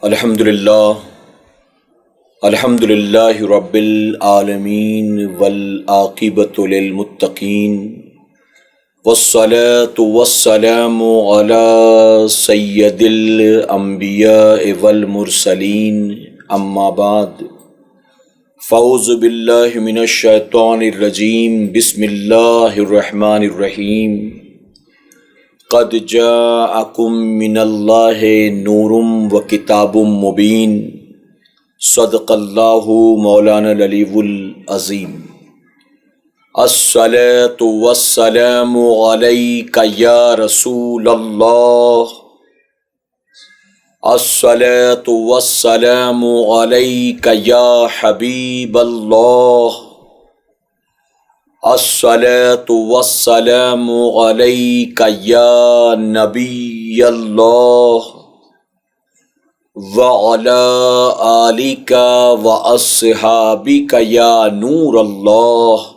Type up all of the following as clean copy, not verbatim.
الحمدللہ رب العالمین والعاقبۃ للمتقین والصلاة والسلام علی سید الانبیاء والمرسلین اما بعد فاعوذ باللہ من الشیطان الرجیم بسم اللہ الرحمن الرحیم قد جاءکم من اللہ نور و کتاب مبین صدق اللہ مولانا العلی العظیم۔ الصلاۃ والسلام علیک یا رسول اللہ، الصلاۃ والسلام علیک یا حبیب اللہ، الصلاۃ والسلام علیک یا نبی اللہ وعلی آلک واصحابک یا نور اللہ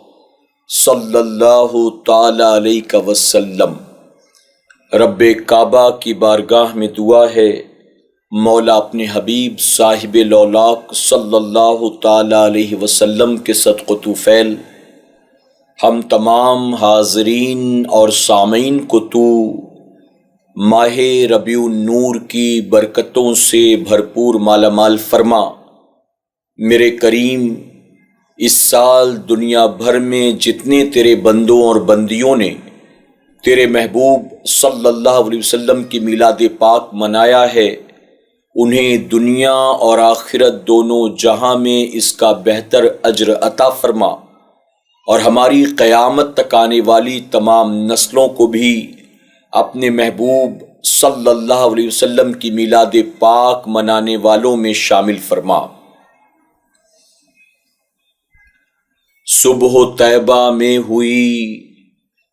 صلی اللہ تعالی علیہ وسلم۔ رب کعبہ کی بارگاہ میں دعا ہے، مولا اپنے حبیب صاحب لولاک صلی اللہ تعالی علیہ وسلم کے صدق و طفیل ہم تمام حاضرین اور سامعین کو تو ماہ ربیع النور کی برکتوں سے بھرپور مالا مال فرما۔ میرے کریم، اس سال دنیا بھر میں جتنے تیرے بندوں اور بندیوں نے تیرے محبوب صلی اللہ علیہ وسلم کی میلاد پاک منایا ہے، انہیں دنیا اور آخرت دونوں جہاں میں اس کا بہتر اجر عطا فرما، اور ہماری قیامت تک آنے والی تمام نسلوں کو بھی اپنے محبوب صلی اللہ علیہ وسلم کی میلاد پاک منانے والوں میں شامل فرما۔ صبح طیبہ میں ہوئی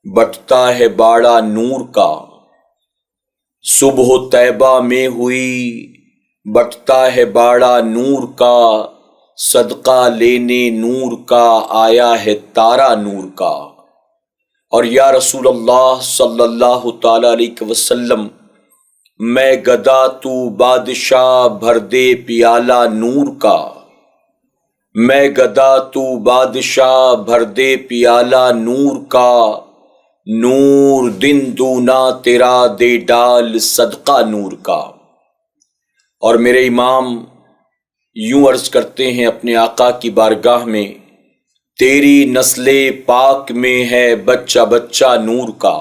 بٹتا ہے باڑا نور کا، صبح طیبہ میں ہوئی بٹتا ہے باڑا نور کا، صدقہ لینے نور کا آیا ہے تارا نور کا۔ اور یا رسول اللہ صلی اللہ تعالی علیہ وسلم، میں گدا تو بادشاہ بھر دے پیالہ نور کا، میں گدا تو بادشاہ بھر دے پیالہ نور کا، نور دن دونا تیرا دے ڈال صدقہ نور کا۔ اور میرے امام یوں عرض کرتے ہیں اپنے آقا کی بارگاہ میں، تیری نسل پاک میں ہے بچہ بچہ نور کا،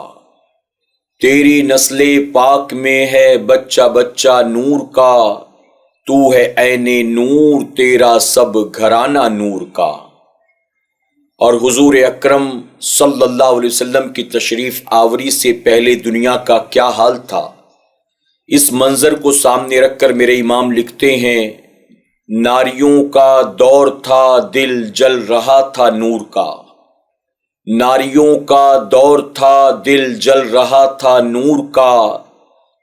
تیری نسل پاک میں ہے بچہ بچہ نور کا، تو ہے عین نور تیرا سب گھرانہ نور کا۔ اور حضور اکرم صلی اللہ علیہ وسلم کی تشریف آوری سے پہلے دنیا کا کیا حال تھا، اس منظر کو سامنے رکھ کر میرے امام لکھتے ہیں، ناریوں کا دور تھا دل جل رہا تھا نور کا، ناریوں کا دور تھا دل جل رہا تھا نور کا،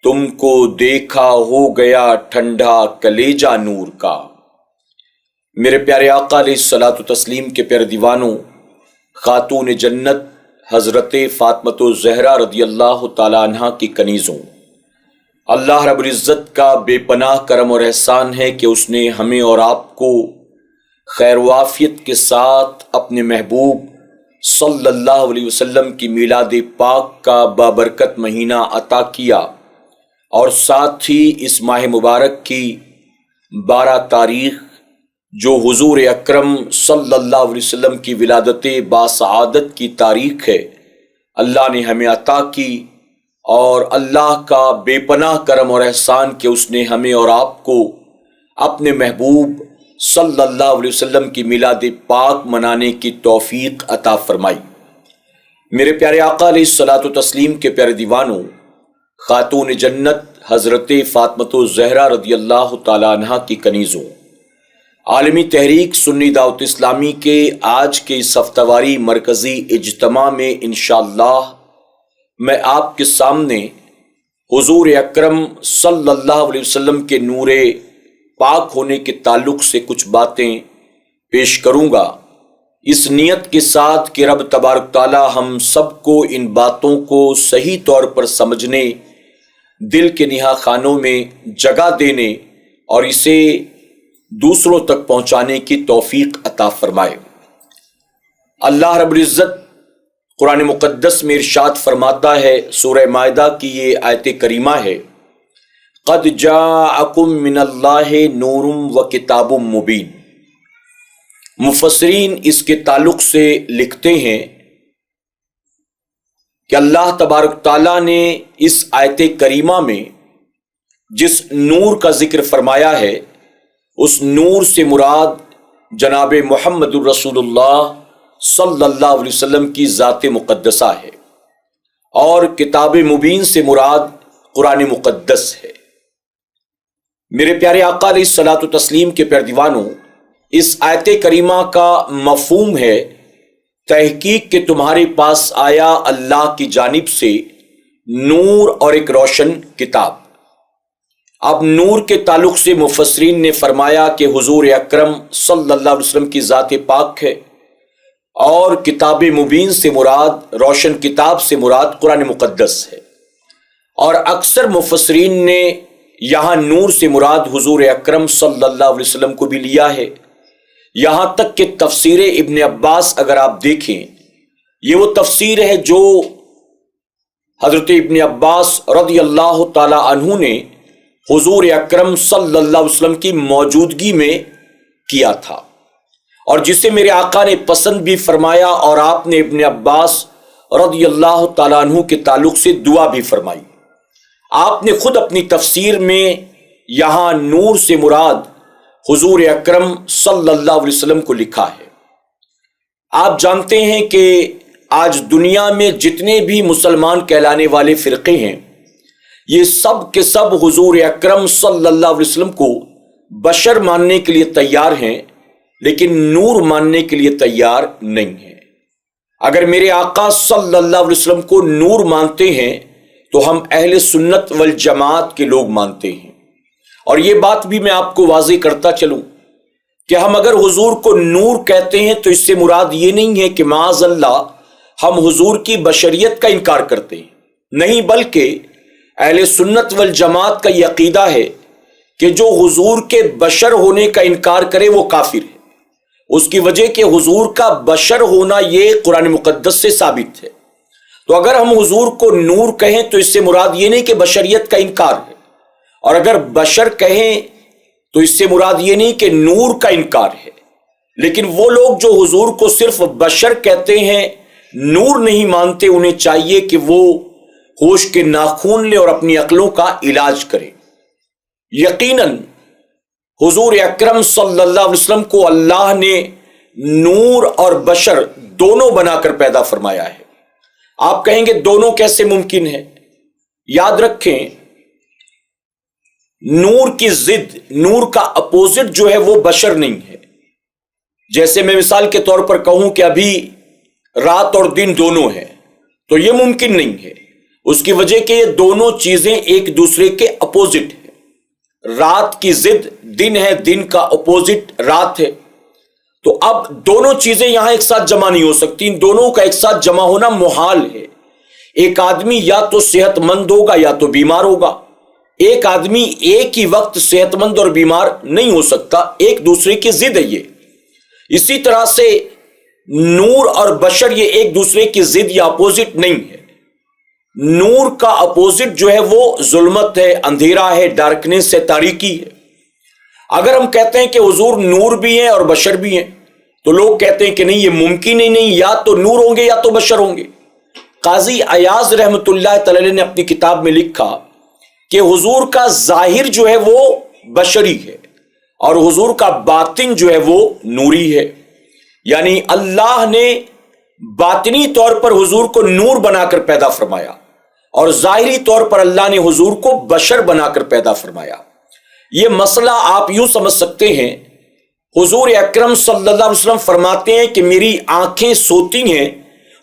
تم کو دیکھا ہو گیا ٹھنڈا کلیجہ نور کا۔ میرے پیارے آقا علیہ الصلوۃ والتسلیم کے پیارے دیوانوں، خاتون جنت حضرت فاطمۃ الزہرا رضی اللہ تعالی عنہا کی کنیزوں، اللہ رب العزت کا بے پناہ کرم اور احسان ہے کہ اس نے ہمیں اور آپ کو خیر و عافیت کے ساتھ اپنے محبوب صلی اللہ علیہ وسلم کی میلاد پاک کا بابرکت مہینہ عطا کیا، اور ساتھ ہی اس ماہ مبارک کی 12 تاریخ جو حضور اکرم صلی اللہ علیہ وسلم کی ولادت باسعادت کی تاریخ ہے، اللہ نے ہمیں عطا کی، اور اللہ کا بے پناہ کرم اور احسان کہ اس نے ہمیں اور آپ کو اپنے محبوب صلی اللہ علیہ وسلم کی میلاد پاک منانے کی توفیق عطا فرمائی۔ میرے پیارے آقا علیہ الصلوۃ والتسلیم کے پیارے دیوانوں، خاتون جنت حضرت فاطمۃ الزہرا رضی اللہ تعالی عنہا کی کنیزوں، عالمی تحریک سنی دعوت اسلامی کے آج کے اس ہفتہ واری مرکزی اجتماع میں انشاءاللہ میں آپ کے سامنے حضور اکرم صلی اللہ علیہ وسلم کے نور پاک ہونے کے تعلق سے کچھ باتیں پیش کروں گا، اس نیت کے ساتھ کہ رب تبارک تعالی ہم سب کو ان باتوں کو صحیح طور پر سمجھنے، دل کے نہا خانوں میں جگہ دینے اور اسے دوسروں تک پہنچانے کی توفیق عطا فرمائے۔ اللہ رب العزت قرآن مقدس میں ارشاد فرماتا ہے، سورہ مائدہ کی یہ آیت کریمہ ہے، قد جاءکم من اللہ نور و کتاب مبین۔ مفسرین اس کے تعلق سے لکھتے ہیں کہ اللہ تبارک تعالیٰ نے اس آیت کریمہ میں جس نور کا ذکر فرمایا ہے، اس نور سے مراد جناب محمد الرسول اللہ صلی اللہ علیہ وسلم کی ذات مقدسہ ہے، اور کتاب مبین سے مراد قرآن مقدس ہے۔ میرے پیارے آقا علیہ الصلاۃ والتسلیم کے پیارے دیوانوں، اس آیت کریمہ کا مفہوم ہے تحقیق کہ تمہارے پاس آیا اللہ کی جانب سے نور اور ایک روشن کتاب۔ اب نور کے تعلق سے مفسرین نے فرمایا کہ حضور اکرم صلی اللہ علیہ وسلم کی ذات پاک ہے، اور کتاب مبین سے مراد، روشن کتاب سے مراد قرآن مقدس ہے۔ اور اکثر مفسرین نے یہاں نور سے مراد حضور اکرم صلی اللہ علیہ وسلم کو بھی لیا ہے، یہاں تک کہ تفسیر ابن عباس اگر آپ دیکھیں، یہ وہ تفسیر ہے جو حضرت ابن عباس رضی اللہ تعالی عنہ نے حضور اکرم صلی اللہ علیہ وسلم کی موجودگی میں کیا تھا، اور جسے میرے آقا نے پسند بھی فرمایا، اور آپ نے ابن عباس رضی اللہ تعالیٰ عنہ کے تعلق سے دعا بھی فرمائی۔ آپ نے خود اپنی تفسیر میں یہاں نور سے مراد حضور اکرم صلی اللہ علیہ وسلم کو لکھا ہے۔ آپ جانتے ہیں کہ آج دنیا میں جتنے بھی مسلمان کہلانے والے فرقے ہیں، یہ سب کے سب حضور اکرم صلی اللہ علیہ وسلم کو بشر ماننے کے لیے تیار ہیں، لیکن نور ماننے کے لیے تیار نہیں ہیں۔ اگر میرے آقا صلی اللہ علیہ وسلم کو نور مانتے ہیں تو ہم اہل سنت والجماعت کے لوگ مانتے ہیں۔ اور یہ بات بھی میں آپ کو واضح کرتا چلوں کہ ہم اگر حضور کو نور کہتے ہیں تو اس سے مراد یہ نہیں ہے کہ معاذ اللہ ہم حضور کی بشریت کا انکار کرتے ہیں، نہیں، بلکہ اہل سنت والجماعت کا یہ عقیدہ ہے کہ جو حضور کے بشر ہونے کا انکار کرے وہ کافر ہے۔ اس کی وجہ کہ حضور کا بشر ہونا یہ قرآن مقدس سے ثابت ہے۔ تو اگر ہم حضور کو نور کہیں تو اس سے مراد یہ نہیں کہ بشریت کا انکار ہے، اور اگر بشر کہیں تو اس سے مراد یہ نہیں کہ نور کا انکار ہے۔ لیکن وہ لوگ جو حضور کو صرف بشر کہتے ہیں، نور نہیں مانتے، انہیں چاہیے کہ وہ ہوش کے ناخون لیں اور اپنی عقلوں کا علاج کریں۔ یقیناً حضور اکرم صلی اللہ علیہ وسلم کو اللہ نے نور اور بشر دونوں بنا کر پیدا فرمایا ہے۔ آپ کہیں گے دونوں کیسے ممکن ہے؟ یاد رکھیں، نور کی ضد، نور کا اپوزٹ جو ہے وہ بشر نہیں ہے۔ جیسے میں مثال کے طور پر کہوں کہ ابھی رات اور دن دونوں ہیں، تو یہ ممکن نہیں ہے، اس کی وجہ کہ یہ دونوں چیزیں ایک دوسرے کے اپوزٹ ہیں۔ رات کی ضد دن ہے، دن کا اپوزٹ رات ہے، تو اب دونوں چیزیں یہاں ایک ساتھ جمع نہیں ہو سکتی، ان دونوں کا ایک ساتھ جمع ہونا محال ہے۔ ایک آدمی یا تو صحت مند ہوگا یا تو بیمار ہوگا، ایک آدمی ایک ہی وقت صحت مند اور بیمار نہیں ہو سکتا، ایک دوسرے کی ضد ہے یہ۔ اسی طرح سے نور اور بشر یہ ایک دوسرے کی ضد یا اپوزٹ نہیں ہے۔ نور کا اپوزٹ جو ہے وہ ظلمت ہے، اندھیرا ہے، ڈارکنیس ہے، تاریکی ہے۔ اگر ہم کہتے ہیں کہ حضور نور بھی ہیں اور بشر بھی ہیں تو لوگ کہتے ہیں کہ نہیں، یہ ممکن ہی نہیں، یا تو نور ہوں گے یا تو بشر ہوں گے۔ قاضی ایاز رحمۃ اللہ تعالی نے اپنی کتاب میں لکھا کہ حضور کا ظاہر جو ہے وہ بشری ہے اور حضور کا باطن جو ہے وہ نوری ہے، یعنی اللہ نے باطنی طور پر حضور کو نور بنا کر پیدا فرمایا اور ظاہری طور پر اللہ نے حضور کو بشر بنا کر پیدا فرمایا۔ یہ مسئلہ آپ یوں سمجھ سکتے ہیں، حضور اکرم صلی اللہ علیہ وسلم فرماتے ہیں کہ میری آنکھیں سوتی ہیں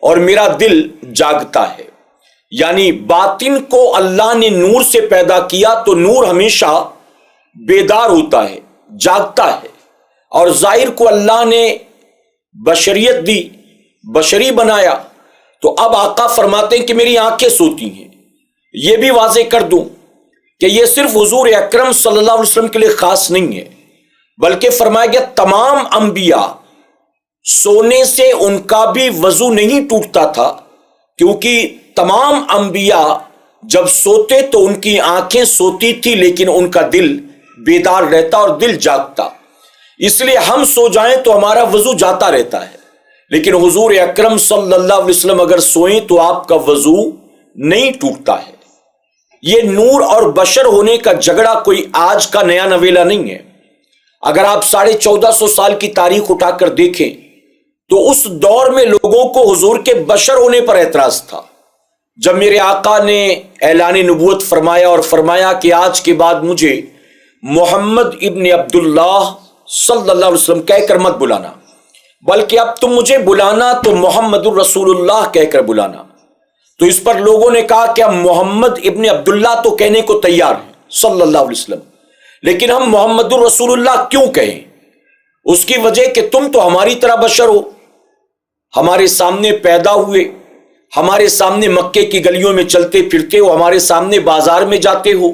اور میرا دل جاگتا ہے، یعنی باطن کو اللہ نے نور سے پیدا کیا تو نور ہمیشہ بیدار ہوتا ہے، جاگتا ہے، اور ظاہر کو اللہ نے بشریت دی، بشری بنایا، تو اب آقا فرماتے ہیں کہ میری آنکھیں سوتی ہیں۔ یہ بھی واضح کر دوں کہ یہ صرف حضور اکرم صلی اللہ علیہ وسلم کے لیے خاص نہیں ہے، بلکہ فرمایا گیا تمام انبیاء سونے سے ان کا بھی وضو نہیں ٹوٹتا تھا، کیونکہ تمام انبیاء جب سوتے تو ان کی آنکھیں سوتی تھی لیکن ان کا دل بیدار رہتا اور دل جاگتا، اس لیے ہم سو جائیں تو ہمارا وضو جاتا رہتا ہے، لیکن حضور اکرم صلی اللہ علیہ وسلم اگر سوئیں تو آپ کا وضو نہیں ٹوٹتا ہے۔ یہ نور اور بشر ہونے کا جھگڑا کوئی آج کا نیا نویلا نہیں ہے۔ اگر آپ 1450 سال کی تاریخ اٹھا کر دیکھیں تو اس دور میں لوگوں کو حضور کے بشر ہونے پر اعتراض تھا۔ جب میرے آقا نے اعلان نبوت فرمایا اور فرمایا کہ آج کے بعد مجھے محمد ابن عبداللہ صلی اللہ علیہ وسلم کہہ کر مت بلانا، بلکہ اب تم مجھے بلانا تو محمد الرسول اللہ کہہ کر بلانا، تو اس پر لوگوں نے کہا کہ ہم محمد ابن عبداللہ تو کہنے کو تیار ہیں صلی اللہ علیہ وسلم، لیکن ہم محمد الرسول اللہ کیوں کہیں؟ اس کی وجہ کہ تم تو ہماری طرح بشر ہو، ہمارے سامنے پیدا ہوئے، ہمارے سامنے مکے کی گلیوں میں چلتے پھرتے ہو، ہمارے سامنے بازار میں جاتے ہو،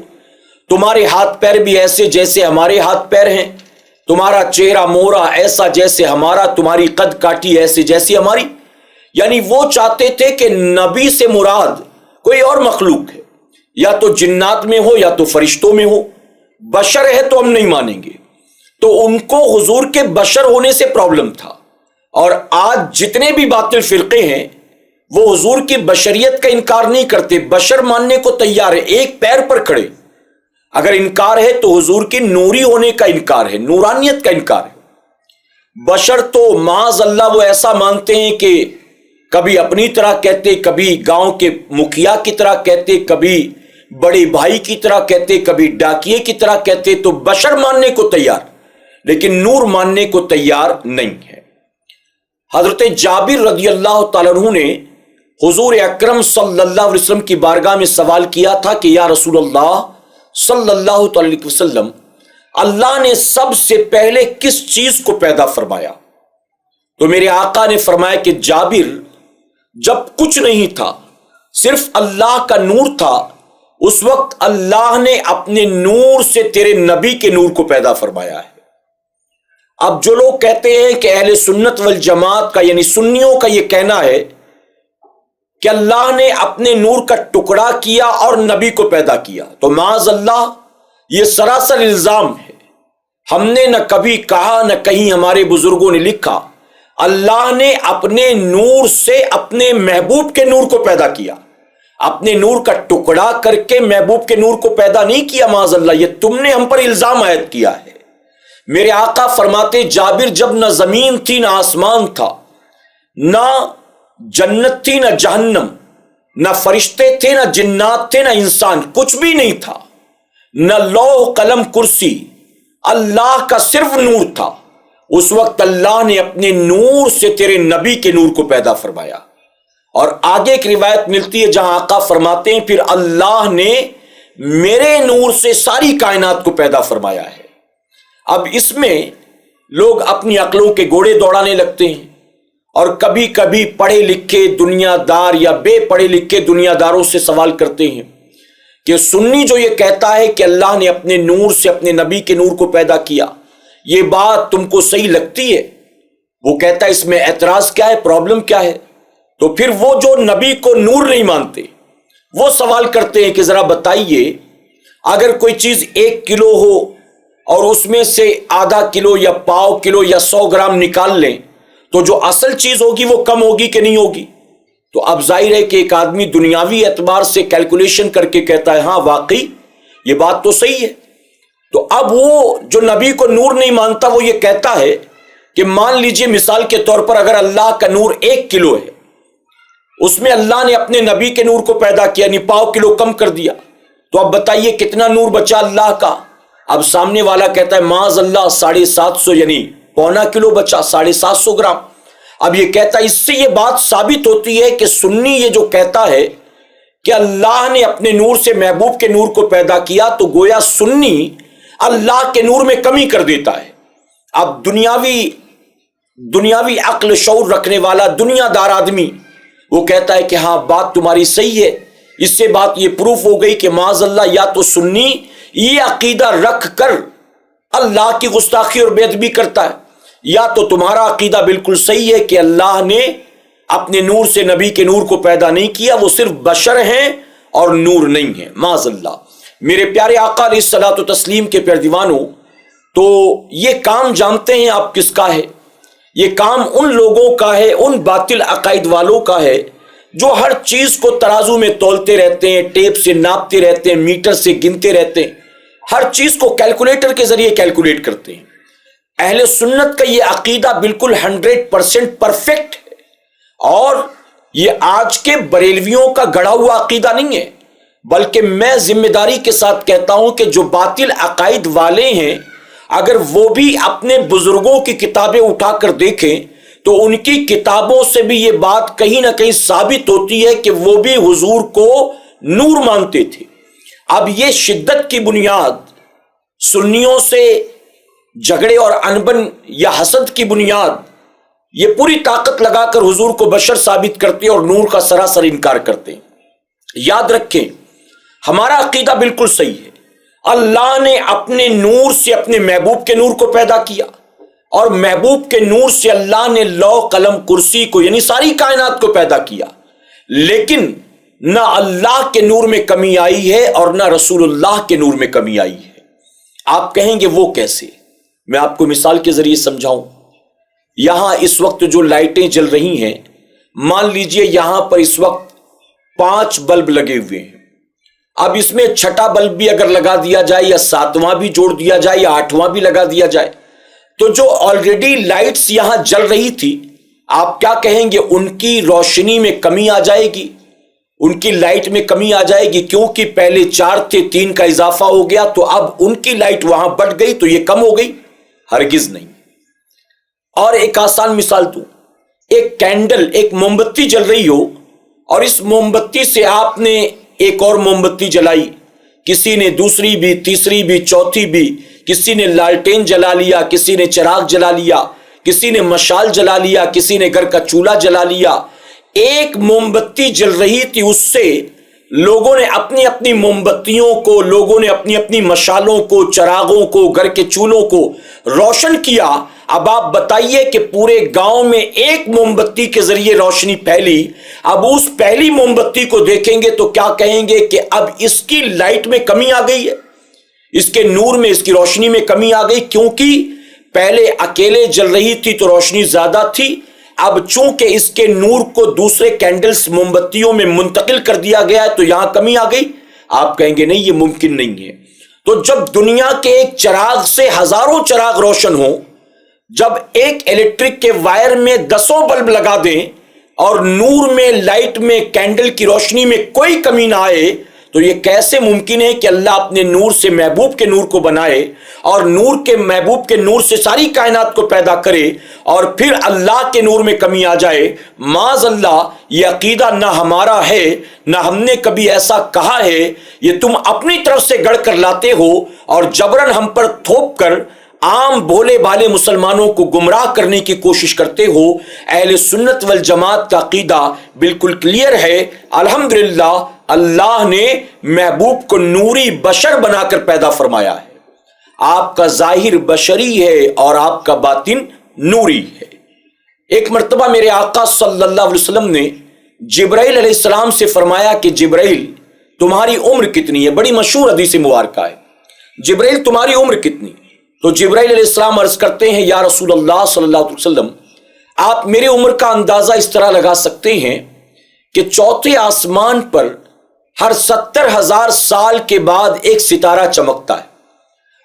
تمہارے ہاتھ پیر بھی ایسے جیسے ہمارے ہاتھ پیر ہیں، تمہارا چہرہ مورا ایسا جیسے ہمارا، تمہاری قد کاٹی ایسے جیسی ہماری۔ یعنی وہ چاہتے تھے کہ نبی سے مراد کوئی اور مخلوق ہے، یا تو جنات میں ہو یا تو فرشتوں میں ہو، بشر ہے تو ہم نہیں مانیں گے۔ تو ان کو حضور کے بشر ہونے سے پرابلم تھا، اور آج جتنے بھی باطل فرقے ہیں وہ حضور کی بشریت کا انکار نہیں کرتے، بشر ماننے کو تیار ہے، ایک پیر پر کھڑے۔ اگر انکار ہے تو حضور کی نوری ہونے کا انکار ہے، نورانیت کا انکار ہے۔ بشر تو معاذ اللہ وہ ایسا مانتے ہیں کہ کبھی اپنی طرح کہتے، کبھی گاؤں کے مکھیا کی طرح کہتے، کبھی بڑے بھائی کی طرح کہتے، کبھی ڈاکیے کی طرح کہتے، تو بشر ماننے کو تیار لیکن نور ماننے کو تیار نہیں ہے۔ حضرت جابر رضی اللہ تعالیٰ عنہ نے حضور اکرم صلی اللہ علیہ وسلم کی بارگاہ میں سوال کیا تھا کہ یا رسول اللہ صلی اللہ علیہ وسلم، اللہ نے سب سے پہلے کس چیز کو پیدا فرمایا؟ تو میرے آقا نے فرمایا کہ جابر، جب کچھ نہیں تھا، صرف اللہ کا نور تھا، اس وقت اللہ نے اپنے نور سے تیرے نبی کے نور کو پیدا فرمایا ہے۔ اب جو لوگ کہتے ہیں کہ اہل سنت والجماعت کا یعنی سنیوں کا یہ کہنا ہے کہ اللہ نے اپنے نور کا ٹکڑا کیا اور نبی کو پیدا کیا، تو معاذ اللہ یہ سراسر الزام ہے۔ ہم نے نہ کبھی کہا نہ کہیں ہمارے بزرگوں نے لکھا اللہ نے اپنے نور سے اپنے محبوب کے نور کو پیدا کیا، اپنے نور کا ٹکڑا کر کے محبوب کے نور کو پیدا نہیں کیا۔ معاذ اللہ یہ تم نے ہم پر الزام عائد کیا ہے۔ میرے آقا فرماتے جابر، جب نہ زمین تھی نہ آسمان تھا، نہ جنت تھی نہ جہنم، نہ فرشتے تھے نہ جنات تھے نہ انسان، کچھ بھی نہیں تھا، نہ لوح قلم کرسی، اللہ کا صرف نور تھا، اس وقت اللہ نے اپنے نور سے تیرے نبی کے نور کو پیدا فرمایا۔ اور آگے ایک روایت ملتی ہے جہاں آقا فرماتے ہیں پھر اللہ نے میرے نور سے ساری کائنات کو پیدا فرمایا ہے۔ اب اس میں لوگ اپنی عقلوں کے گھوڑے دوڑانے لگتے ہیں، اور کبھی کبھی پڑھے لکھے دنیا دار یا بے پڑھے لکھے دنیا داروں سے سوال کرتے ہیں کہ سنی جو یہ کہتا ہے کہ اللہ نے اپنے نور سے اپنے نبی کے نور کو پیدا کیا، یہ بات تم کو صحیح لگتی ہے؟ وہ کہتا ہے اس میں اعتراض کیا ہے، پرابلم کیا ہے؟ تو پھر وہ جو نبی کو نور نہیں مانتے وہ سوال کرتے ہیں کہ ذرا بتائیے، اگر کوئی چیز 1 کلو ہو اور اس میں سے آدھا کلو یا پاؤ کلو یا 100 گرام نکال لیں تو جو اصل چیز ہوگی وہ کم ہوگی کہ نہیں ہوگی؟ تو اب ظاہر ہے کہ ایک آدمی دنیاوی اعتبار سے کیلکولیشن کر کے کہتا ہے ہاں واقعی یہ بات تو صحیح ہے۔ تو اب وہ جو نبی کو نور نہیں مانتا وہ یہ کہتا ہے کہ مان لیجئے مثال کے طور پر اگر اللہ کا نور 1 کلو ہے، اس میں اللہ نے اپنے نبی کے نور کو پیدا کیا، یعنی پاؤ کلو کم کر دیا، تو اب بتائیے کتنا نور بچا اللہ کا؟ اب سامنے والا کہتا ہے معاذ اللہ 750 یعنی پونا کلو بچا، 750 گرام۔ اب یہ کہتا ہے، اس سے یہ بات ثابت ہوتی ہے کہ سنی یہ جو کہتا ہے کہ اللہ نے اپنے نور سے محبوب کے نور کو پیدا کیا، تو گویا سنی اللہ کے نور میں کمی کر دیتا ہے۔ اب دنیاوی عقل شعور رکھنے والا دنیا دار آدمی وہ کہتا ہے کہ ہاں بات تمہاری صحیح ہے، اس سے بات یہ پروف ہو گئی کہ معاذ اللہ یا تو سنی یہ عقیدہ رکھ کر اللہ کی گستاخی اور بے ادبی کرتا ہے، یا تو تمہارا عقیدہ بالکل صحیح ہے کہ اللہ نے اپنے نور سے نبی کے نور کو پیدا نہیں کیا، وہ صرف بشر ہیں اور نور نہیں ہیں، معاذ اللہ۔ میرے پیارے آقا علیہ الصلوۃ والتسلیم کے پیارے دیوانوں، تو یہ کام جانتے ہیں آپ کس کا ہے؟ یہ کام ان لوگوں کا ہے، ان باطل عقائد والوں کا ہے جو ہر چیز کو ترازو میں تولتے رہتے ہیں، ٹیپ سے ناپتے رہتے ہیں، میٹر سے گنتے رہتے ہیں، ہر چیز کو کیلکولیٹر کے ذریعے کیلکولیٹ کرتے ہیں۔ اہل سنت کا یہ عقیدہ بالکل 100% پرفیکٹ ہے، اور یہ آج کے بریلویوں کا گڑھا ہوا عقیدہ نہیں ہے، بلکہ میں ذمہ داری کے ساتھ کہتا ہوں کہ جو باطل عقائد والے ہیں اگر وہ بھی اپنے بزرگوں کی کتابیں اٹھا کر دیکھیں تو ان کی کتابوں سے بھی یہ بات کہیں نہ کہیں ثابت ہوتی ہے کہ وہ بھی حضور کو نور مانتے تھے۔ اب یہ شدت کی بنیاد سنیوں سے جھگڑے اور انبن یا حسد کی بنیاد یہ پوری طاقت لگا کر حضور کو بشر ثابت کرتے اور نور کا سراسر انکار کرتے ہیں۔ یاد رکھیں ہمارا عقیدہ بالکل صحیح ہے، اللہ نے اپنے نور سے اپنے محبوب کے نور کو پیدا کیا، اور محبوب کے نور سے اللہ نے لوح قلم کرسی کو یعنی ساری کائنات کو پیدا کیا، لیکن نہ اللہ کے نور میں کمی آئی ہے اور نہ رسول اللہ کے نور میں کمی آئی ہے۔ آپ کہیں گے وہ کیسے؟ میں آپ کو مثال کے ذریعے سمجھاؤں۔ یہاں اس وقت جو لائٹیں جل رہی ہیں، مان لیجئے یہاں پر اس وقت 5 بلب لگے ہوئے ہیں، اب اس میں 6واں بلب بھی اگر لگا دیا جائے یا 7واں بھی جوڑ دیا جائے یا 8واں بھی لگا دیا جائے تو جو آلریڈی لائٹس یہاں جل رہی تھی آپ کیا کہیں گے؟ ان کی روشنی میں کمی آ جائے گی، ان کی لائٹ میں کمی آ جائے گی، کیونکہ پہلے 4 تھے 3 کا اضافہ ہو گیا تو اب ان کی لائٹ وہاں بڑھ گئی تو یہ کم ہو گئی؟ ہرگز نہیں۔ اور ایک آسان مثال دوں، ایک کینڈل ایک موم بتی جل رہی ہو اور اس موم بتی سے آپ نے ایک اور موم بتی جلائی، کسی نے دوسری بھی، تیسری بھی، چوتھی بھی، کسی نے لالٹین جلا لیا، کسی نے چراغ جلا لیا، کسی نے مشال جلا لیا، کسی نے گھر کا چولہا جلا لیا، ایک موم بتی جل رہی تھی، اس سے لوگوں نے اپنی اپنی موم بتیوں کو، لوگوں نے اپنی اپنی مشالوں کو، چراغوں کو، گھر کے چولہوں کو روشن کیا۔ اب آپ بتائیے کہ پورے گاؤں میں ایک موم بتی کے ذریعے روشنی پھیلی، اب اس پہلی موم بتی کو دیکھیں گے تو کیا کہیں گے کہ اب اس کی لائٹ میں کمی آ گئی ہے، اس کے نور میں، اس کی روشنی میں کمی آ گئی، کیونکہ پہلے اکیلے جل رہی تھی تو روشنی زیادہ تھی، اب چونکہ اس کے نور کو دوسرے کینڈلز موم بتیوں میں منتقل کر دیا گیا ہے تو یہاں کمی آ گئی۔ آپ کہیں گے نہیں یہ ممکن نہیں ہے۔ تو جب دنیا کے ایک چراغ سے ہزاروں چراغ روشن ہوں، جب ایک الیکٹرک کے وائر میں 10 بلب لگا دیں اور نور میں، لائٹ میں، کینڈل کی روشنی میں کوئی کمی نہ آئے تو یہ کیسے ممکن ہے کہ اللہ اپنے نور سے محبوب کے نور کو بنائے اور نور کے محبوب کے نور سے ساری کائنات کو پیدا کرے اور پھر اللہ کے نور میں کمی آ جائے؟ معاذ اللہ، یہ عقیدہ نہ ہمارا ہے، نہ ہم نے کبھی ایسا کہا ہے، یہ تم اپنی طرف سے گڑھ کر لاتے ہو اور جبرن ہم پر تھوپ کر عام بھولے بھالے مسلمانوں کو گمراہ کرنے کی کوشش کرتے ہو۔ اہل سنت والجماعت کا عقیدہ بالکل کلیئر ہے، الحمدللہ اللہ نے محبوب کو نوری بشر بنا کر پیدا فرمایا ہے، آپ کا ظاہر بشری ہے اور آپ کا باطن نوری ہے۔ ایک مرتبہ میرے آقا صلی اللہ علیہ وسلم نے جبرائیل علیہ السلام سے فرمایا کہ جبرائیل تمہاری عمر کتنی ہے؟ بڑی مشہور حدیث مبارکہ ہے، جبرائیل تمہاری عمر کتنی؟ تو جبرائیل علیہ السلام عرض کرتے ہیں یا رسول اللہ صلی اللہ علیہ وسلم، آپ میری عمر کا اندازہ اس طرح لگا سکتے ہیں کہ چوتھے آسمان پر ہر 70,000 سال کے بعد ایک ستارہ چمکتا ہے،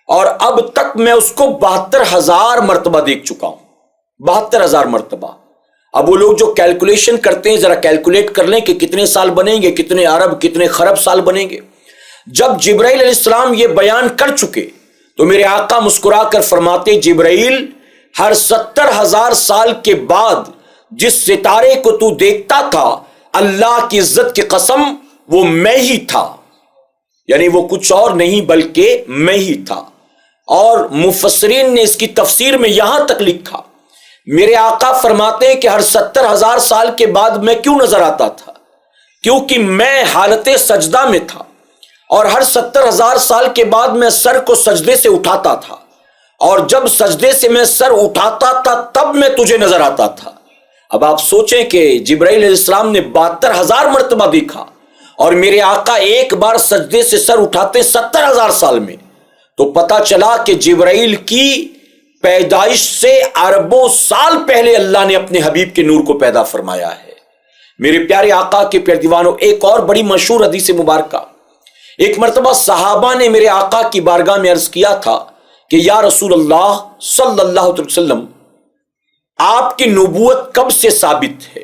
اور اب تک میں اس کو 72,000 مرتبہ دیکھ چکا ہوں، 72,000 مرتبہ۔ اب وہ لوگ جو کیلکولیشن کرتے ہیں ذرا کیلکولیٹ کر لیں کہ کتنے سال بنیں گے، کتنے ارب کتنے خرب سال بنیں گے۔ جب جبرائیل علیہ السلام یہ بیان کر چکے تو میرے آقا مسکرا کر فرماتے جبرائیل ہر 70,000 سال کے بعد جس ستارے کو تو دیکھتا تھا اللہ کی عزت کی قسم وہ میں ہی تھا، یعنی وہ کچھ اور نہیں بلکہ میں ہی تھا۔ اور مفسرین نے اس کی تفسیر میں یہاں تک لکھا، میرے آقا فرماتے ہیں کہ ہر 70,000 سال کے بعد میں کیوں نظر آتا تھا؟ کیونکہ میں حالت سجدہ میں تھا اور ہر 70,000 سال کے بعد میں سر کو سجدے سے اٹھاتا تھا، اور جب سجدے سے میں سر اٹھاتا تھا تب میں تجھے نظر آتا تھا۔ اب آپ سوچیں کہ جبرائیل علیہ السلام نے 72,000 مرتبہ دیکھا اور میرے آقا ایک بار سجدے سے سر اٹھاتے 70,000 سال میں، تو پتا چلا کہ جبرائیل کی پیدائش سے اربوں سال پہلے اللہ نے اپنے حبیب کے نور کو پیدا فرمایا ہے۔ میرے پیارے آقا کے پیارے دیوانوں، ایک اور بڑی مشہور حدیث مبارکہ، ایک مرتبہ صحابہ نے میرے آقا کی بارگاہ میں عرض کیا تھا کہ یا رسول اللہ صلی اللہ علیہ وسلم، آپ کی نبوت کب سے ثابت ہے؟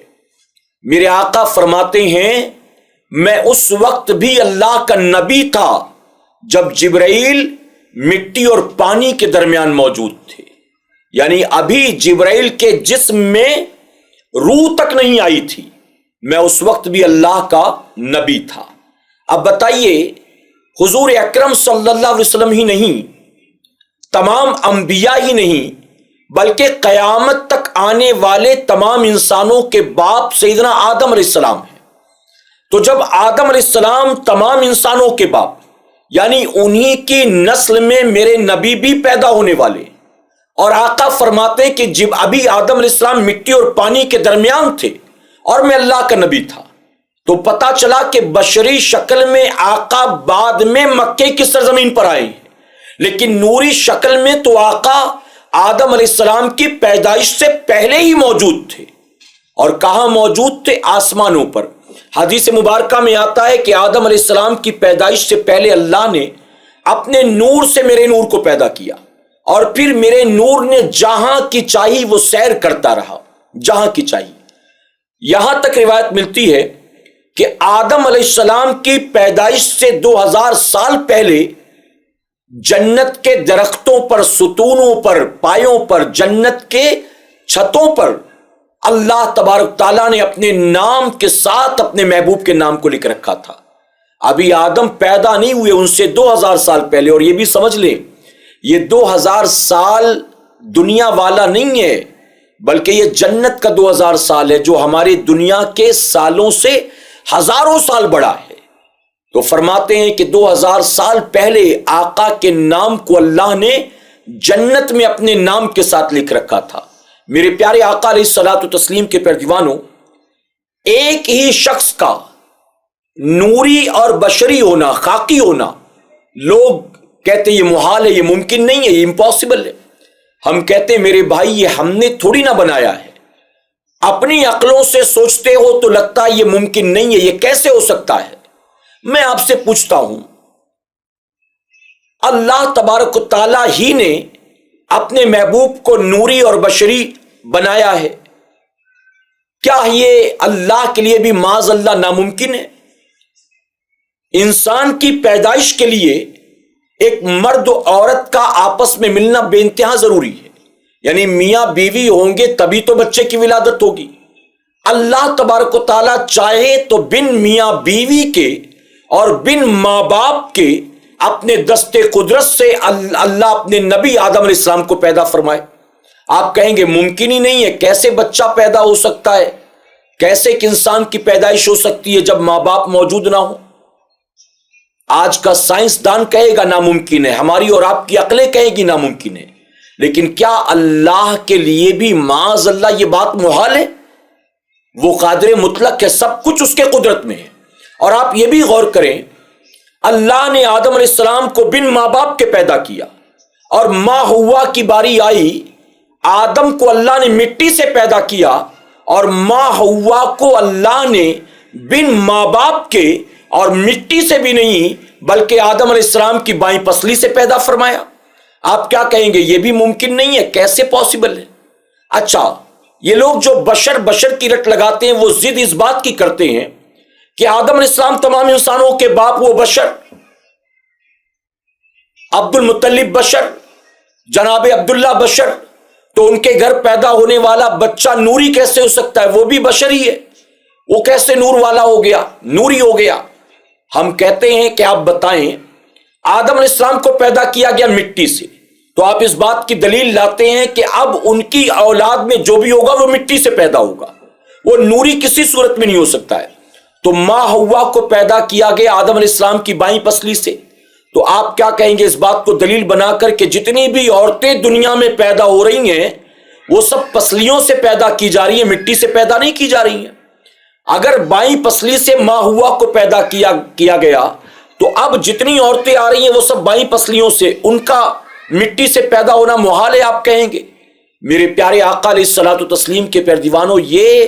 میرے آقا فرماتے ہیں میں اس وقت بھی اللہ کا نبی تھا جب جبرائیل مٹی اور پانی کے درمیان موجود تھے، یعنی ابھی جبرائیل کے جسم میں روح تک نہیں آئی تھی، میں اس وقت بھی اللہ کا نبی تھا۔ اب بتائیے، حضور اکرم صلی اللہ علیہ وسلم ہی نہیں، تمام انبیاء ہی نہیں، بلکہ قیامت تک آنے والے تمام انسانوں کے باپ سیدنا آدم علیہ السلام ہیں۔ تو جب آدم علیہ السلام تمام انسانوں کے باپ، یعنی انہی کی نسل میں میرے نبی بھی پیدا ہونے والے، اور آقا فرماتے ہیں کہ جب ابھی آدم علیہ السلام مٹی اور پانی کے درمیان تھے اور میں اللہ کا نبی تھا، تو پتا چلا کہ بشری شکل میں آقا بعد میں مکے کی سرزمین پر آئے ہیں، لیکن نوری شکل میں تو آقا آدم علیہ السلام کی پیدائش سے پہلے ہی موجود تھے۔ اور کہاں موجود تھے؟ آسمانوں پر۔ حدیث مبارکہ میں آتا ہے کہ آدم علیہ السلام کی پیدائش سے پہلے اللہ نے اپنے نور سے میرے نور کو پیدا کیا، اور پھر میرے نور نے جہاں کی چاہی وہ سیر کرتا رہا، جہاں کی چاہی۔ یہاں تک روایت ملتی ہے کہ آدم علیہ السلام کی پیدائش سے 2000 سال پہلے جنت کے درختوں پر، ستونوں پر، پایوں پر، جنت کے چھتوں پر اللہ تبارک تعالیٰ نے اپنے نام کے ساتھ اپنے محبوب کے نام کو لکھ رکھا تھا۔ ابھی آدم پیدا نہیں ہوئے، ان سے 2000 سال پہلے۔ اور یہ بھی سمجھ لیں، یہ 2000 سال دنیا والا نہیں ہے، بلکہ یہ جنت کا 2000 سال ہے، جو ہمارے دنیا کے سالوں سے ہزاروں سال بڑا ہے۔ تو فرماتے ہیں کہ 2000 سال پہلے آقا کے نام کو اللہ نے جنت میں اپنے نام کے ساتھ لکھ رکھا تھا۔ میرے پیارے آقا علیہ الصلوۃ والتسلیم کے پیارے دیوانوں، ایک ہی شخص کا نوری اور بشری ہونا، خاکی ہونا، لوگ کہتے ہیں یہ محال ہے، یہ ممکن نہیں ہے، یہ امپاسبل ہے۔ ہم کہتے ہیں میرے بھائی یہ ہم نے تھوڑی نہ بنایا ہے، اپنی عقلوں سے سوچتے ہو تو لگتا ہے یہ ممکن نہیں ہے، یہ کیسے ہو سکتا ہے؟ میں آپ سے پوچھتا ہوں، اللہ تبارک و تعالیٰ ہی نے اپنے محبوب کو نوری اور بشری بنایا ہے، کیا یہ اللہ کے لیے بھی معاذ اللہ ناممکن ہے؟ انسان کی پیدائش کے لیے ایک مرد و عورت کا آپس میں ملنا بے انتہا ضروری ہے، یعنی میاں بیوی ہوں گے تبھی تو بچے کی ولادت ہوگی۔ اللہ تبارک و تعالیٰ چاہے تو بن میاں بیوی کے اور بن ماں باپ کے اپنے دستے قدرت سے اللہ اپنے نبی آدم علیہ السلام کو پیدا فرمائے۔ آپ کہیں گے ممکن ہی نہیں ہے، کیسے بچہ پیدا ہو سکتا ہے، کیسے ایک انسان کی پیدائش ہو سکتی ہے جب ماں باپ موجود نہ ہو؟ آج کا سائنسدان کہے گا ناممکن ہے، ہماری اور آپ کی عقلیں کہے گی ناممکن ہے، لیکن کیا اللہ کے لیے بھی معاذ اللہ یہ بات محال ہے؟ وہ قادر مطلق ہے، سب کچھ اس کے قدرت میں ہے۔ اور آپ یہ بھی غور کریں، اللہ نے آدم علیہ السلام کو بن ماں باپ کے پیدا کیا، اور ماں ہوا کی باری آئی، آدم کو اللہ نے مٹی سے پیدا کیا، اور ماں ہوا کو اللہ نے بن ماں باپ کے اور مٹی سے بھی نہیں بلکہ آدم علیہ السلام کی بائیں پسلی سے پیدا فرمایا۔ آپ کیا کہیں گے؟ یہ بھی ممکن نہیں ہے، کیسے پاسبل ہے؟ اچھا، یہ لوگ جو بشر کی رٹ لگاتے ہیں، وہ ضد اس بات کی کرتے ہیں کہ آدم علیہ السلام تمام انسانوں کے باپ، وہ بشر، عبد المطلب بشر، جناب عبداللہ بشر، تو ان کے گھر پیدا ہونے والا بچہ نوری کیسے ہو سکتا ہے؟ وہ بھی بشر ہی ہے، وہ کیسے نور والا ہو گیا، نوری ہو گیا؟ ہم کہتے ہیں کہ آپ بتائیں، آدم علیہ السلام کو پیدا کیا گیا مٹی سے، تو آپ اس بات کی دلیل لاتے ہیں کہ اب ان کی اولاد میں جو بھی ہوگا وہ مٹی سے پیدا ہوگا، وہ نوری کسی صورت میں نہیں ہو سکتا ہے۔ تو ماں ہوا کو پیدا کیا گیا آدم علیہ السلام کی بائیں پسلی سے، تو آپ کیا کہیں گے اس بات کو دلیل بنا کر کہ جتنی بھی عورتیں دنیا میں پیدا ہو رہی ہیں وہ سب پسلیوں سے پیدا کی جا رہی ہیں، مٹی سے پیدا نہیں کی جا رہی ہیں؟ اگر بائیں پسلی سے ماں ہوا کو پیدا کیا گیا تو اب جتنی عورتیں آ رہی ہیں وہ سب بائیں پسلیوں سے، ان کا مٹی سے پیدا ہونا محال ہے آپ کہیں گے؟ میرے پیارے آقا علیہ الصلوۃ والتسلیم کے پیارے دیوانوں، یہ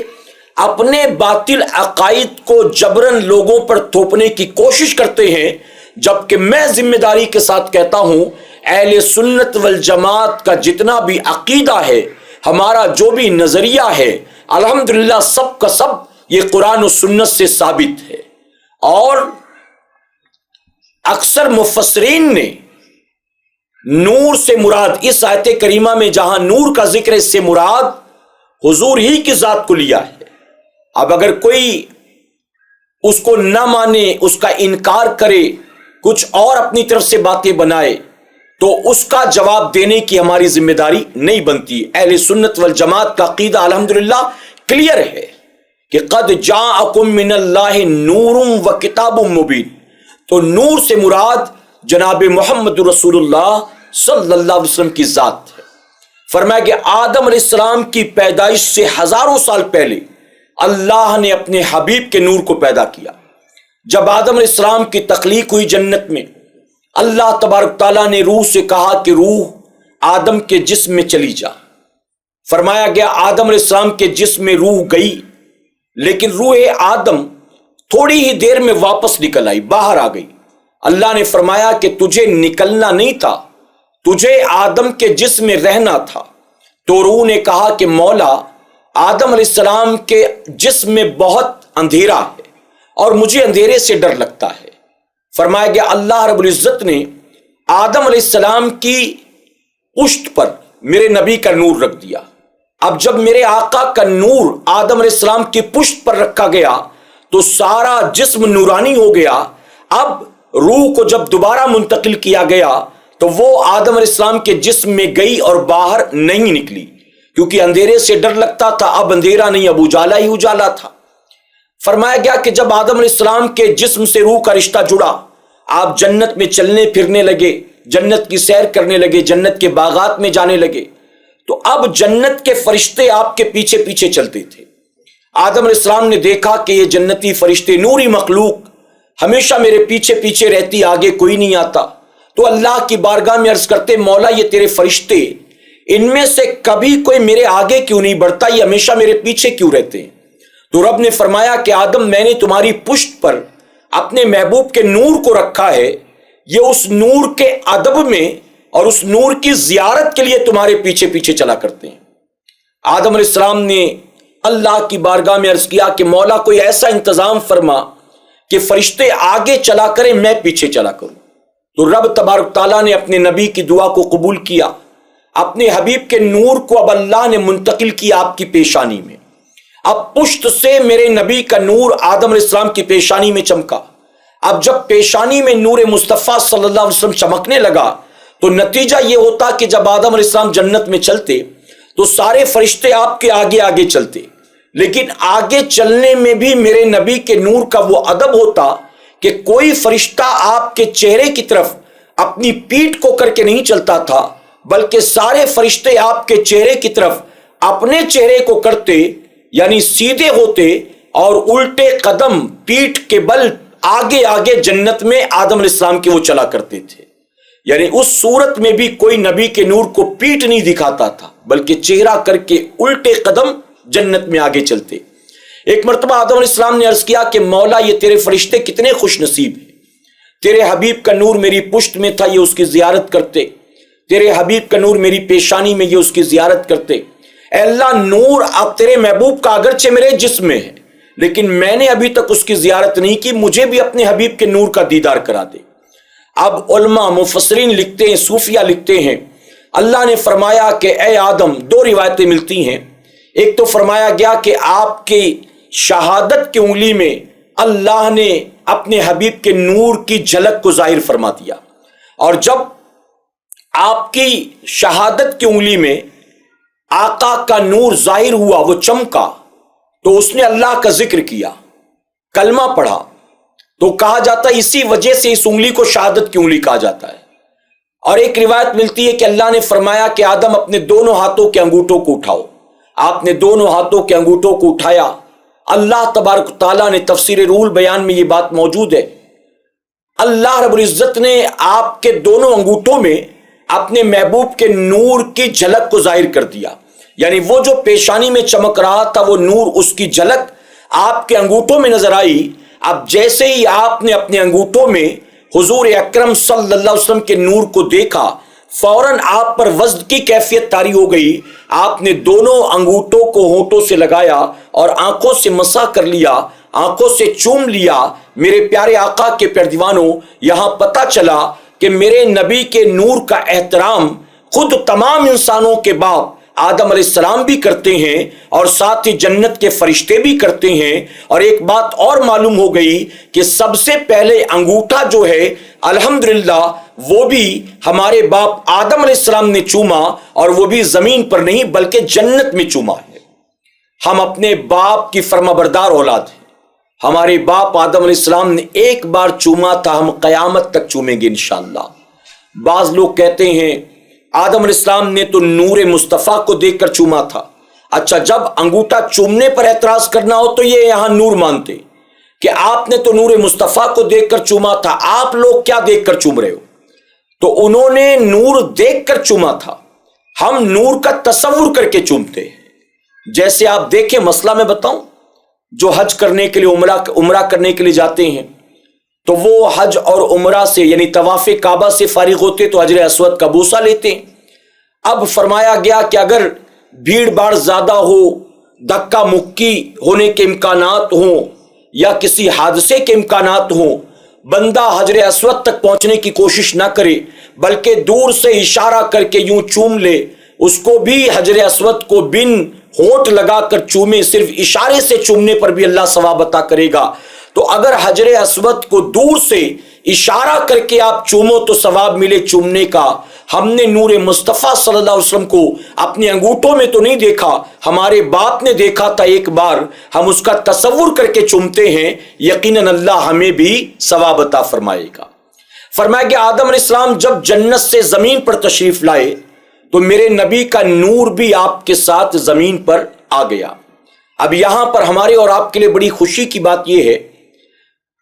اپنے باطل عقائد کو جبرن لوگوں پر تھوپنے کی کوشش کرتے ہیں، جبکہ میں ذمہ داری کے ساتھ کہتا ہوں اہل سنت والجماعت کا جتنا بھی عقیدہ ہے، ہمارا جو بھی نظریہ ہے، الحمدللہ سب کا سب یہ قرآن و سنت سے ثابت ہے۔ اور اکثر مفسرین نے نور سے مراد اس آیت کریمہ میں جہاں نور کا ذکر ہے، اس سے مراد حضور ہی کی ذات کو لیا ہے۔ اب اگر کوئی اس کو نہ مانے، اس کا انکار کرے، کچھ اور اپنی طرف سے باتیں بنائے، تو اس کا جواب دینے کی ہماری ذمہ داری نہیں بنتی۔ اہل سنت والجماعت کا عقیدہ الحمدللہ کلیئر ہے کہ قد جاءکم من اللہ نور و کتاب مبین، تو نور سے مراد جناب محمد رسول اللہ صلی اللہ علیہ وسلم کی ذات ہے۔ فرمایا کہ آدم علیہ السلام کی پیدائش سے ہزاروں سال پہلے اللہ نے اپنے حبیب کے نور کو پیدا کیا۔ جب آدم علیہ السلام کی تخلیق ہوئی جنت میں، اللہ تبارک تعالیٰ نے روح سے کہا کہ روح آدم کے جسم میں چلی جا۔ فرمایا گیا آدم علیہ السلام کے جسم میں روح گئی، لیکن روح آدم تھوڑی ہی دیر میں واپس نکل آئی، باہر آ گئی۔ اللہ نے فرمایا کہ تجھے نکلنا نہیں تھا، تجھے آدم کے جسم میں رہنا تھا۔ تو روح نے کہا کہ مولا، آدم علیہ السلام کے جسم میں بہت اندھیرا ہے اور مجھے اندھیرے سے ڈر لگتا ہے۔ فرمایا گیا اللہ رب العزت نے آدم علیہ السلام کی پشت پر میرے نبی کا نور رکھ دیا۔ اب جب میرے آقا کا نور آدم علیہ السلام کی پشت پر رکھا گیا تو سارا جسم نورانی ہو گیا۔ اب روح کو جب دوبارہ منتقل کیا گیا تو وہ آدم علیہ السلام کے جسم میں گئی اور باہر نہیں نکلی، کیونکہ اندھیرے سے ڈر لگتا تھا۔ اب اندھیرا نہیں، اب اجالا ہی اجالا تھا۔ فرمایا گیا کہ جب آدم علیہ السلام کے جسم سے روح کا رشتہ جڑا، آپ جنت میں چلنے پھرنے لگے، جنت کی سیر کرنے لگے، جنت کے باغات میں جانے لگے، تو اب جنت کے فرشتے آپ کے پیچھے پیچھے چلتے تھے۔ آدم علیہ السلام نے دیکھا کہ یہ جنتی فرشتے، نوری مخلوق ہمیشہ میرے پیچھے پیچھے رہتی، آگے کوئی نہیں آتا۔ تو اللہ کی بارگاہ میں عرض کرتے، مولا یہ تیرے فرشتے، ان میں سے کبھی کوئی میرے آگے کیوں نہیں بڑھتا، یہ ہمیشہ میرے پیچھے کیوں رہتے ہیں؟ تو رب نے فرمایا کہ آدم، میں نے تمہاری پشت پر اپنے محبوب کے نور کو رکھا ہے، یہ اس نور کے ادب میں اور اس نور کی زیارت کے لیے تمہارے پیچھے پیچھے چلا کرتے ہیں۔ آدم علیہ السلام نے اللہ کی بارگاہ میں عرض کیا کہ مولا کوئی ایسا انتظام فرما کہ فرشتے آگے چلا کریں، میں پیچھے چلا کروں۔ تو رب تبارک تعالیٰ نے اپنے نبی کی دعا کو قبول کیا، اپنے حبیب کے نور کو اب اللہ نے منتقل کیا آپ کی پیشانی میں۔ اب پشت سے میرے نبی کا نور آدم علیہ السلام کی پیشانی میں چمکا۔ اب جب پیشانی میں نور مصطفیٰ صلی اللہ علیہ وسلم چمکنے لگا تو نتیجہ یہ ہوتا کہ جب آدم علیہ السلام جنت میں چلتے تو سارے فرشتے آپ کے آگے آگے چلتے، لیکن آگے چلنے میں بھی میرے نبی کے نور کا وہ ادب ہوتا کہ کوئی فرشتہ آپ کے چہرے کی طرف اپنی پیٹھ کو کر کے نہیں چلتا تھا، بلکہ سارے فرشتے آپ کے چہرے کی طرف اپنے چہرے کو کرتے، یعنی سیدھے ہوتے اور الٹے قدم پیٹھ کے بل آگے آگے جنت میں آدم علیہ السلام کے وہ چلا کرتے تھے۔ یعنی اس صورت میں بھی کوئی نبی کے نور کو پیٹھ نہیں دکھاتا تھا، بلکہ چہرہ کر کے الٹے قدم جنت میں آگے چلتے۔ ایک مرتبہ آدم علیہ السلام نے عرض کیا کہ مولا یہ تیرے فرشتے کتنے خوش نصیب ہیں، تیرے حبیب کا نور میری پشت میں تھا، یہ اس کی زیارت کرتے، تیرے حبیب کا نور میری پیشانی میں، یہ اس کی زیارت کرتے۔ اے اللہ، نور اب تیرے محبوب کا اگرچہ میرے جسم میں ہے، لیکن میں نے ابھی تک اس کی زیارت نہیں کی، مجھے بھی اپنے حبیب کے نور کا دیدار کرا دے۔ اب علماء مفسرین لکھتے ہیں، صوفیہ لکھتے ہیں، اللہ نے فرمایا کہ اے آدم، دو روایتیں ملتی ہیں۔ ایک تو فرمایا گیا کہ آپ کی شہادت کی انگلی میں اللہ نے اپنے حبیب کے نور کی جھلک کو ظاہر فرما دیا، اور جب آپ کی شہادت کی انگلی میں آقا کا نور ظاہر ہوا، وہ چمکا، تو اس نے اللہ کا ذکر کیا، کلمہ پڑھا تو کہا جاتا ہے اسی وجہ سے اس انگلی کو شہادت کی انگلی کہا جاتا ہے۔ اور ایک روایت ملتی ہے کہ اللہ نے فرمایا کہ آدم اپنے دونوں ہاتھوں کے انگوٹھوں کو اٹھاؤ۔ آپ نے دونوں ہاتھوں کے انگوٹھوں کو اٹھایا۔ اللہ تبارک تعالیٰ نے تفسیر روح البیان میں یہ بات موجود ہے، اللہ رب العزت نے آپ کے دونوں انگوٹھوں میں اپنے محبوب کے نور کی جھلک کو ظاہر کر دیا، یعنی وہ جو پیشانی میں چمک رہا تھا وہ نور، اس کی جھلک آپ کے انگوٹھوں میں نظر آئی۔ اب جیسے ہی آپ نے اپنے انگوٹھوں میں حضور اکرم صلی اللہ علیہ وسلم کے نور کو دیکھا، فوراً آپ پر وجد کی کیفیت طاری ہو گئی۔ آپ نے دونوں انگوٹھوں کو ہونٹوں سے لگایا اور آنکھوں سے مسح کر لیا، آنکھوں سے چوم لیا۔ میرے پیارے آقا کے پیارے دیوانوں، یہاں پتہ چلا کہ میرے نبی کے نور کا احترام خود تمام انسانوں کے باپ آدم علیہ السلام بھی کرتے ہیں اور ساتھ ہی جنت کے فرشتے بھی کرتے ہیں۔ اور ایک بات اور معلوم ہو گئی کہ سب سے پہلے انگوٹھا جو ہے الحمدللہ وہ بھی ہمارے باپ آدم علیہ السلام نے چوما، اور وہ بھی زمین پر نہیں بلکہ جنت میں چوما ہے۔ ہم اپنے باپ کی فرما بردار اولاد ہیں۔ ہمارے باپ آدم علیہ السلام نے ایک بار چوما تھا، ہم قیامت تک چومیں گے انشاءاللہ۔ بعض لوگ کہتے ہیں آدم علیہ السلام نے تو نور مصطفیٰ کو دیکھ کر چوما تھا۔ اچھا، جب انگوٹھا چومنے پر اعتراض کرنا ہو تو یہ یہاں نور مانتے کہ آپ نے تو نور مصطفیٰ کو دیکھ کر چوما تھا، آپ لوگ کیا دیکھ کر چوم رہے ہو؟ تو انہوں نے نور دیکھ کر چوما تھا، ہم نور کا تصور کر کے چومتے ہیں۔ جیسے آپ دیکھیں، مسئلہ میں بتاؤں، جو حج کرنے کے لیے عمرہ کرنے کے لیے جاتے ہیں تو وہ حج اور عمرہ سے یعنی طواف کعبہ سے فارغ ہوتے تو حجر اسود کا بوسہ لیتے ہیں۔ اب فرمایا گیا کہ اگر بھیڑ باڑ زیادہ ہو، دھکا مکی ہونے کے امکانات ہوں یا کسی حادثے کے امکانات ہوں، بندہ حجر اسود تک پہنچنے کی کوشش نہ کرے بلکہ دور سے اشارہ کر کے یوں چوم لے، اس کو بھی حجر اسود کو بن ہونٹ لگا کر چومے، صرف اشارے سے چومنے پر بھی اللہ ثواب عطا کرے گا۔ تو اگر حجر اسود کو دور سے اشارہ کر کے آپ چومو تو ثواب ملے چومنے کا۔ ہم نے نور مصطفیٰ صلی اللہ علیہ وسلم کو اپنے انگوٹھوں میں تو نہیں دیکھا، ہمارے باپ نے دیکھا تھا ایک بار، ہم اس کا تصور کر کے چومتے ہیں، یقیناً اللہ ہمیں بھی ثواب عطا فرمائے گا۔ فرمایا کہ آدم علیہ السلام جب جنت سے زمین پر تشریف لائے تو میرے نبی کا نور بھی آپ کے ساتھ زمین پر آ گیا۔ اب یہاں پر ہمارے اور آپ کے لیے بڑی خوشی کی بات یہ ہے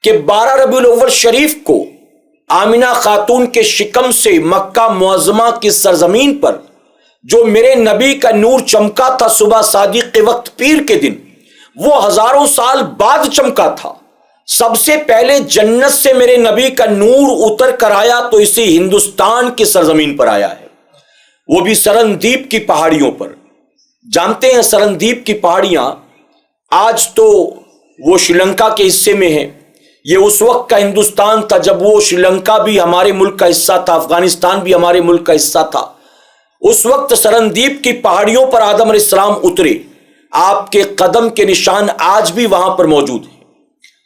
کہ 12 ربیع الاول شریف کو آمنہ خاتون کے شکم سے مکہ معظمہ کی سرزمین پر جو میرے نبی کا نور چمکا تھا صبح صادق کے وقت پیر کے دن، وہ ہزاروں سال بعد چمکا تھا۔ سب سے پہلے جنت سے میرے نبی کا نور اتر کر آیا تو اسی ہندوستان کی سرزمین پر آیا ہے، وہ بھی سرندیپ کی پہاڑیوں پر۔ جانتے ہیں سرندیپ کی پہاڑیاں آج تو وہ شری لنکا کے حصے میں ہیں، یہ اس وقت کا ہندوستان تھا جب وہ شری لنکا بھی ہمارے ملک کا حصہ تھا، افغانستان بھی ہمارے ملک کا حصہ تھا۔ اس وقت سرندیپ کی پہاڑیوں پر آدم علیہ السلام اترے، آپ کے قدم کے نشان آج بھی وہاں پر موجود ہیں۔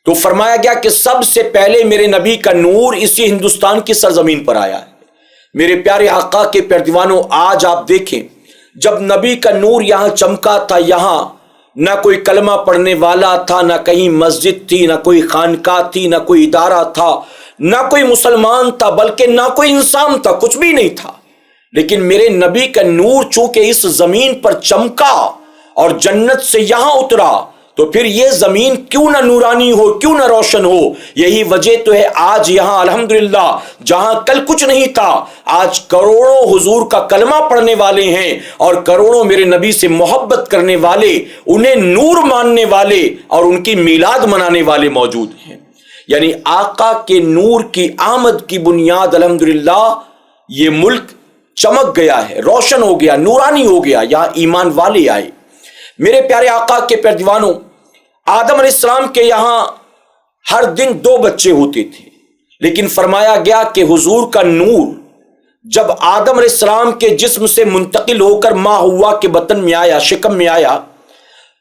تو فرمایا گیا کہ سب سے پہلے میرے نبی کا نور اسی ہندوستان کی سرزمین پر آیا ہے۔ میرے پیارے آقا کے پیارے دیوانوں، آج آپ دیکھیں جب نبی کا نور یہاں چمکا تھا، یہاں نہ کوئی کلمہ پڑھنے والا تھا، نہ کہیں مسجد تھی، نہ کوئی خانقاہ تھی، نہ کوئی ادارہ تھا، نہ کوئی مسلمان تھا، بلکہ نہ کوئی انسان تھا، کچھ بھی نہیں تھا۔ لیکن میرے نبی کا نور چونکہ اس زمین پر چمکا اور جنت سے یہاں اترا تو پھر یہ زمین کیوں نہ نورانی ہو، کیوں نہ روشن ہو۔ یہی وجہ تو ہے آج یہاں الحمدللہ جہاں کل کچھ نہیں تھا، آج کروڑوں حضور کا کلمہ پڑھنے والے ہیں اور کروڑوں میرے نبی سے محبت کرنے والے، انہیں نور ماننے والے اور ان کی میلاد منانے والے موجود ہیں۔ یعنی آقا کے نور کی آمد کی بنیاد الحمدللہ یہ ملک چمک گیا ہے، روشن ہو گیا، نورانی ہو گیا، یہاں ایمان والے آئے۔ میرے پیارے آقا کے پیارے دیوانوں، آدم علیہ السلام کے یہاں ہر دن 2 بچے ہوتے تھے، لیکن فرمایا گیا کہ حضور کا نور جب آدم علیہ السلام کے جسم سے منتقل ہو کر ماں ہوا کے بطن میں آیا، شکم میں آیا،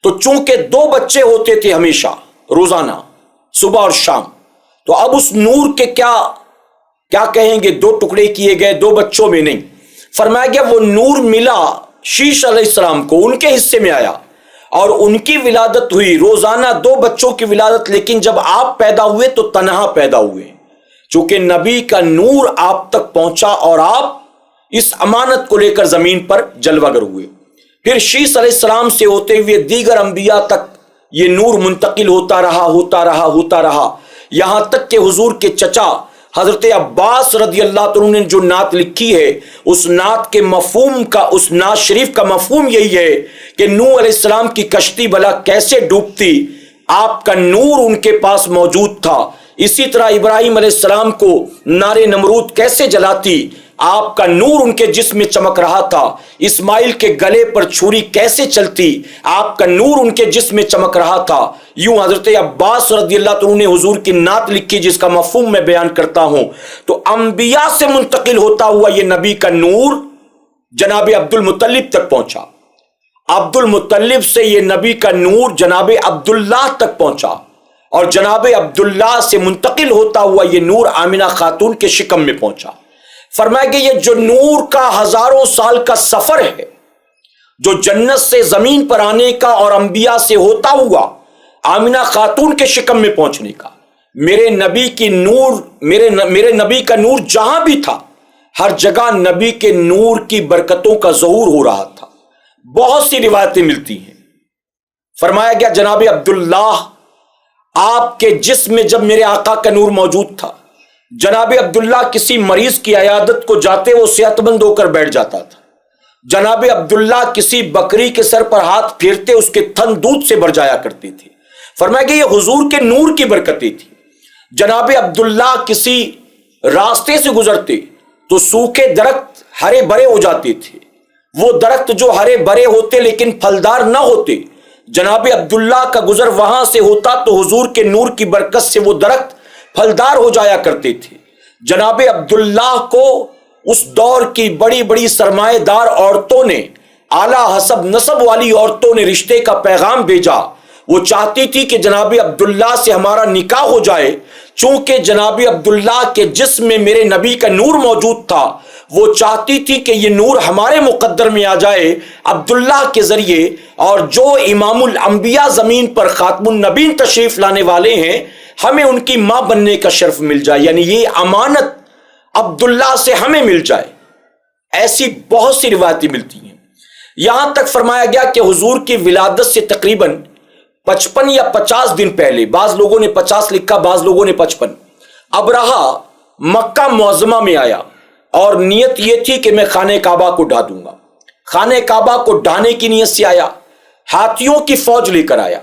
تو چونکہ 2 بچے ہوتے تھے ہمیشہ روزانہ صبح اور شام، تو اب اس نور کے کیا کہیں گے، 2 ٹکڑے کیے گئے، 2 بچوں میں نہیں۔ فرمایا گیا وہ نور ملا شیش علیہ السلام کو، ان کے حصے میں آیا، اور ان کی ولادت ہوئی، روزانہ 2 بچوں کی ولادت، لیکن جب آپ پیدا ہوئے تو تنہا پیدا ہوئے، چونکہ نبی کا نور آپ تک پہنچا اور آپ اس امانت کو لے کر زمین پر جلوہ گر ہوئے۔ پھر شیس علیہ السلام سے ہوتے ہوئے دیگر انبیاء تک یہ نور منتقل ہوتا رہا، یہاں تک کہ حضور کے چچا حضرت عباس رضی اللہ عنہ نے جو نعت لکھی ہے، اس نعت کے مفہوم کا، اس نعت شریف کا مفہوم یہی ہے کہ نوح علیہ السلام کی کشتی بھلا کیسے ڈوبتی، آپ کا نور ان کے پاس موجود تھا۔ اسی طرح ابراہیم علیہ السلام کو نار نمرود کیسے جلاتی، آپ کا نور ان کے جسم میں چمک رہا تھا۔ اسماعیل کے گلے پر چھری کیسے چلتی، آپ کا نور ان کے جسم میں چمک رہا تھا۔ یوں حضرت عباس رضی اللہ عنہ نے حضور کی نعت لکھی جس کا مفہوم میں بیان کرتا ہوں۔ تو انبیاء سے منتقل ہوتا ہوا یہ نبی کا نور جناب عبد المطلب تک پہنچا، عبد المطلب سے یہ نبی کا نور جناب عبداللہ تک پہنچا، اور جناب عبداللہ سے منتقل ہوتا ہوا یہ نور آمنہ خاتون کے شکم میں پہنچا۔ فرمایا کہ یہ جو نور کا ہزاروں سال کا سفر ہے، جو جنت سے زمین پر آنے کا اور انبیاء سے ہوتا ہوا آمنہ خاتون کے شکم میں پہنچنے کا، میرے نبی کا نور جہاں بھی تھا ہر جگہ نبی کے نور کی برکتوں کا ظہور ہو رہا تھا۔ بہت سی روایتیں ملتی ہیں، فرمایا گیا جناب عبداللہ آپ کے جسم میں جب میرے آقا کا نور موجود تھا، جناب عبداللہ کسی مریض کی عیادت کو جاتے وہ صحت مند ہو کر بیٹھ جاتا تھا، جناب عبداللہ کسی بکری کے سر پر ہاتھ پھیرتے اس کے تھن دودھ سے بھر جایا کرتے تھے۔ فرمایا کہ یہ حضور کے نور کی برکتیں تھی۔ جناب عبداللہ کسی راستے سے گزرتے تو سوکھے درخت ہرے بھرے ہو جاتے تھے، وہ درخت جو ہرے بھرے ہوتے لیکن پھلدار نہ ہوتے، جناب عبداللہ کا گزر وہاں سے ہوتا تو حضور کے نور کی برکت سے وہ درخت پھلدار ہو جایا کرتے تھے۔ جناب عبداللہ کو اس دور کی بڑی بڑی سرمایہ دار عورتوں نے، اعلیٰ حسب نسب والی عورتوں نے رشتے کا پیغام بھیجا۔ وہ چاہتی تھی کہ جناب عبداللہ سے ہمارا نکاح ہو جائے، چونکہ جناب عبداللہ کے جسم میں میرے نبی کا نور موجود تھا، وہ چاہتی تھی کہ یہ نور ہمارے مقدر میں آ جائے عبداللہ کے ذریعے، اور جو امام الانبیاء زمین پر خاتم النبیین تشریف لانے والے ہیں ہمیں ان کی ماں بننے کا شرف مل جائے، یعنی یہ امانت عبداللہ سے ہمیں مل جائے۔ ایسی بہت سی روایتیں ملتی ہیں، یہاں تک فرمایا گیا کہ حضور کی ولادت سے تقریباً 55 یا 50 دن پہلے، بعض لوگوں نے 50 لکھا، بعض لوگوں نے 55، ابرہہ مکہ معظمہ میں آیا اور نیت یہ تھی کہ میں خانہ کعبہ کو ڈھا دوں گا۔ خانہ کعبہ کو ڈھانے کی نیت سے آیا، ہاتھیوں کی فوج لے کر آیا۔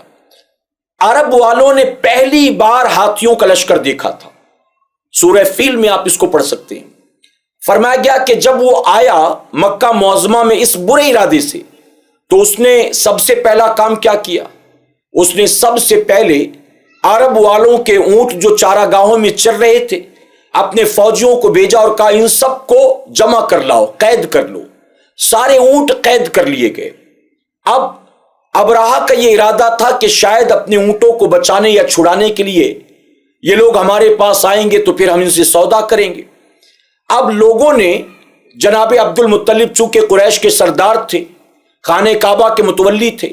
عرب والوں نے پہلی بار ہاتھیوں کا لشکر دیکھا تھا، سورہ فیل میں آپ اس کو پڑھ سکتے ہیں۔ فرمایا گیا کہ جب وہ آیا مکہ معظمہ میں اس برے ارادے سے، تو اس نے سب سے پہلا کام کیا کیا؟ اس نے سب سے پہلے عرب والوں کے اونٹ جو چاراگاہوں میں چر رہے تھے اپنے فوجیوں کو بھیجا اور کہا ان سب کو جمع کر لاؤ، قید کر لو۔ سارے اونٹ قید کر لیے گئے۔ اب ابرہہ کا یہ ارادہ تھا کہ شاید اپنے اونٹوں کو بچانے یا چھڑانے کے لیے یہ لوگ ہمارے پاس آئیں گے تو پھر ہم ان سے سودا کریں گے۔ اب لوگوں نے جناب عبد المطلب چونکہ قریش کے سردار تھے، خانہ کعبہ کے متولی تھے،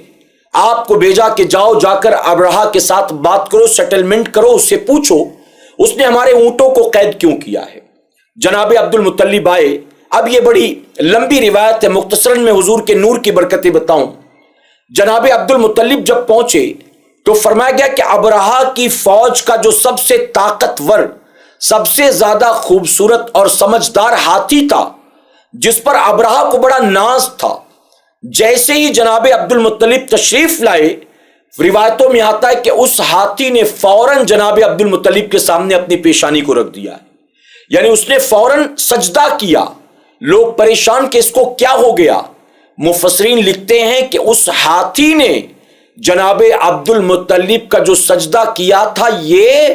آپ کو بھیجا کہ جاؤ جا کر ابرہہ کے ساتھ بات کرو، سیٹلمنٹ کرو، اس سے پوچھو اس نے ہمارے اونٹوں کو قید کیوں کیا ہے۔ جناب عبد المطلب آئے۔ اب یہ بڑی لمبی روایت ہے، مختصراً میں حضور کے نور کی برکتیں بتاؤں۔ جناب عبد المطلب جب پہنچے تو فرمایا گیا کہ ابرہہ کی فوج کا جو سب سے طاقتور، سب سے زیادہ خوبصورت اور سمجھدار ہاتھی تھا، جس پر ابرہہ کو بڑا ناز تھا، جیسے ہی جناب عبد المطلب تشریف لائے، روایتوں میں آتا ہے کہ اس ہاتھی نے فوراً جناب عبد المطلب کے سامنے اپنی پیشانی کو رکھ دیا، یعنی اس نے فوراً سجدہ کیا۔ لوگ پریشان کہ اس کو کیا ہو گیا۔ مفسرین لکھتے ہیں کہ اس ہاتھی نے جناب عبد المطلب کا جو سجدہ کیا تھا یہ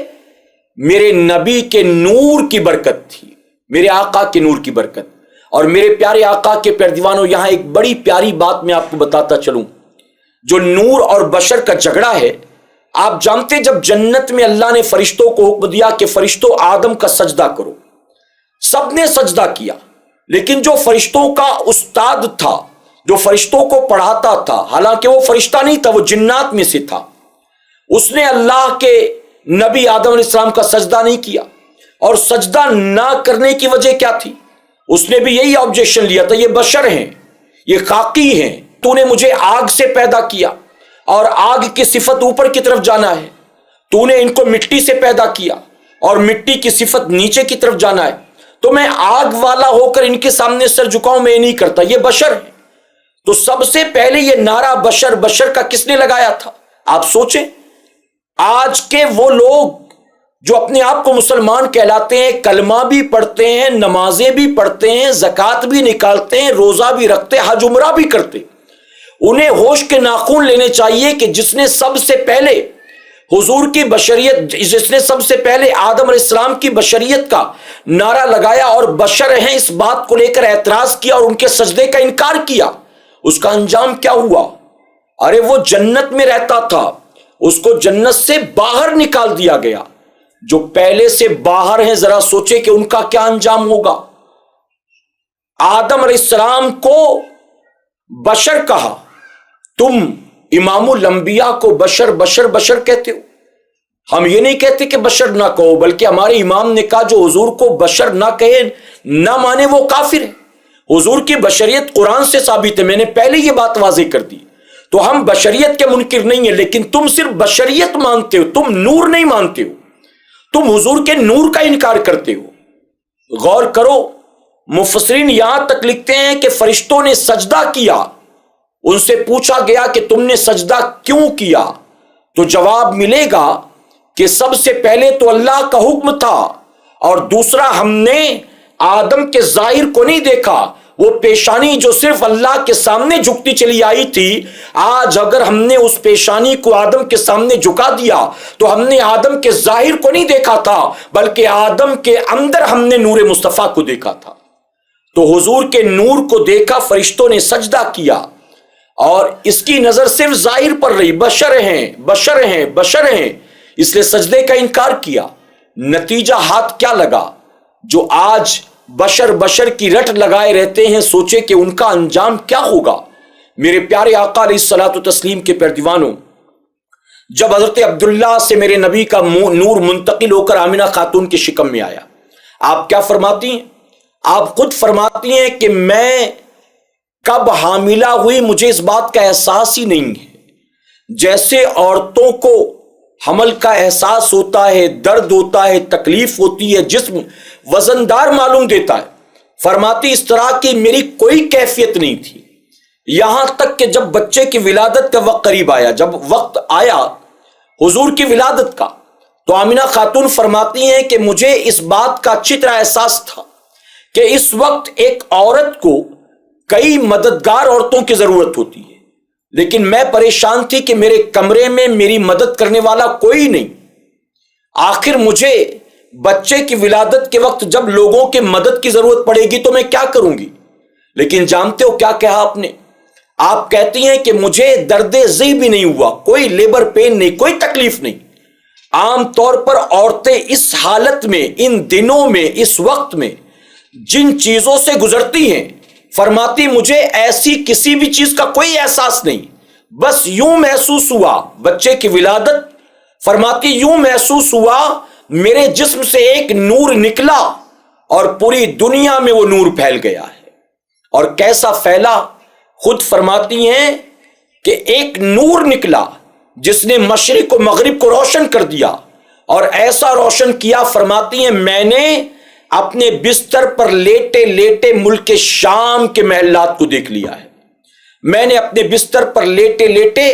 میرے نبی کے نور کی برکت تھی، میرے آقا کے نور کی برکت۔ اور میرے پیارے آقا کے پیارے دیوانوں، یہاں ایک بڑی پیاری بات میں آپ کو بتاتا چلوں۔ جو نور اور بشر کا جھگڑا ہے، آپ جانتے جب جنت میں اللہ نے فرشتوں کو حکم دیا کہ فرشتوں آدم کا سجدہ کرو، سب نے سجدہ کیا، لیکن جو فرشتوں کا استاد تھا، جو فرشتوں کو پڑھاتا تھا، حالانکہ وہ فرشتہ نہیں تھا، وہ جنات میں سے تھا، اس نے اللہ کے نبی آدم علیہ السلام کا سجدہ نہیں کیا، اور سجدہ نہ کرنے کی وجہ کیا تھی؟ اس نے بھی یہی آبجیکشن لیا تھا، یہ بشر ہیں، یہ خاکی ہیں، تو نے مجھے آگ سے پیدا کیا اور آگ کی صفت اوپر کی طرف جانا ہے، تو نے ان کو مٹی سے پیدا کیا اور مٹی کی صفت نیچے کی طرف جانا ہے، تو میں آگ والا ہو کر ان کے سامنے سر جھکاؤں، میں نہیں کرتا، یہ بشر ہے۔ تو سب سے پہلے یہ نعرہ بشر بشر کا کس نے لگایا تھا؟ آپ سوچیں، آج کے وہ لوگ جو اپنے آپ کو مسلمان کہلاتے ہیں، کلمہ بھی پڑھتے ہیں، نمازیں بھی پڑھتے ہیں، زکوٰۃ بھی نکالتے ہیں، روزہ بھی رکھتے ہیں، حج عمرہ بھی کرتے، انہیں ہوش کے ناخن لینے چاہیے کہ جس نے سب سے پہلے حضور کی بشریت، جس نے سب سے پہلے آدم علیہ السلام کی بشریت کا نعرہ لگایا اور بشر ہیں اس بات کو لے کر اعتراض کیا اور ان کے سجدے کا انکار کیا، اس کا انجام کیا ہوا؟ ارے وہ جنت میں رہتا تھا، اس کو جنت سے باہر نکال دیا گیا۔ جو پہلے سے باہر ہیں ذرا سوچے کہ ان کا کیا انجام ہوگا۔ آدم علیہ السلام کو بشر کہا، تم امام الانبیاء کو بشر بشر بشر کہتے ہو۔ ہم یہ نہیں کہتے کہ بشر نہ کہو، بلکہ ہمارے امام نے کہا جو حضور کو بشر نہ کہے، نہ مانے، وہ کافر ہے۔ حضور کی بشریت قرآن سے ثابت ہے، میں نے پہلے یہ بات واضح کر دی۔ تو ہم بشریت کے منکر نہیں ہیں، لیکن تم صرف بشریت مانتے ہو، تم نور نہیں مانتے ہو، تم حضور کے نور کا انکار کرتے ہو۔ غور کرو، مفسرین یہاں تک لکھتے ہیں کہ فرشتوں نے سجدہ کیا، ان سے پوچھا گیا کہ تم نے سجدہ کیوں کیا، تو جواب ملے گا کہ سب سے پہلے تو اللہ کا حکم تھا، اور دوسرا ہم نے آدم کے ظاہر کو نہیں دیکھا، وہ پیشانی جو صرف اللہ کے سامنے جھکتی چلی آئی تھی، آج اگر ہم نے اس پیشانی کو آدم کے سامنے جھکا دیا تو ہم نے آدم کے ظاہر کو نہیں دیکھا تھا، بلکہ آدم کے اندر ہم نے نور مصطفیٰ کو دیکھا تھا۔ تو حضور کے نور کو دیکھا، فرشتوں نے سجدہ کیا، اور اس کی نظر صرف ظاہر پر رہی، بشر ہیں بشر ہیں بشر ہیں، اس لیے سجدے کا انکار کیا۔ نتیجہ ہاتھ کیا لگا؟ جو آج بشر بشر کی رٹ لگائے رہتے ہیں، سوچے کہ ان کا انجام کیا ہوگا۔ میرے پیارے آقا علیہ الصلوۃ والتسلیم کے پیارے دیوانوں، جب حضرت عبداللہ سے میرے نبی کا نور منتقل ہو کر آمنہ خاتون کی شکم میں آیا، آپ کیا فرماتی ہیں؟ آپ خود فرماتی ہیں کہ میں کب حاملہ ہوئی مجھے اس بات کا احساس ہی نہیں ہے۔ جیسے عورتوں کو حمل کا احساس ہوتا ہے، درد ہوتا ہے، تکلیف ہوتی ہے، جسم وزندار معلوم دیتا ہے، فرماتی اس طرح کی میری کوئی کیفیت نہیں تھی، یہاں تک کہ جب بچے کی ولادت کا وقت قریب آیا، جب وقت آیا حضور کی ولادت کا، تو آمنہ خاتون فرماتی ہیں کہ مجھے اس بات کا اچھی طرح احساس تھا کہ اس وقت ایک عورت کو کئی مددگار عورتوں کی ضرورت ہوتی ہے، لیکن میں پریشان تھی کہ میرے کمرے میں میری مدد کرنے والا کوئی نہیں۔ آخر مجھے بچے کی ولادت کے وقت جب لوگوں کی مدد کی ضرورت پڑے گی تو میں کیا کروں گی؟ لیکن جانتے ہو کیا کہا آپ نے؟ آپ کہتی ہیں کہ مجھے درد ذی بھی نہیں ہوا، کوئی لیبر پین نہیں، کوئی تکلیف نہیں۔ عام طور پر عورتیں اس حالت میں، ان دنوں میں، اس وقت میں جن چیزوں سے گزرتی ہیں، فرماتی مجھے ایسی کسی بھی چیز کا کوئی احساس نہیں، بس یوں محسوس ہوا بچے کی ولادت، فرماتی یوں محسوس ہوا میرے جسم سے ایک نور نکلا اور پوری دنیا میں وہ نور پھیل گیا ہے۔ اور کیسا پھیلا؟ خود فرماتی ہیں کہ ایک نور نکلا جس نے مشرق و مغرب کو روشن کر دیا، اور ایسا روشن کیا، فرماتی ہیں میں نے اپنے بستر پر لیٹے لیٹے ملک شام کے محلات کو دیکھ لیا ہے، میں نے اپنے بستر پر لیٹے لیٹے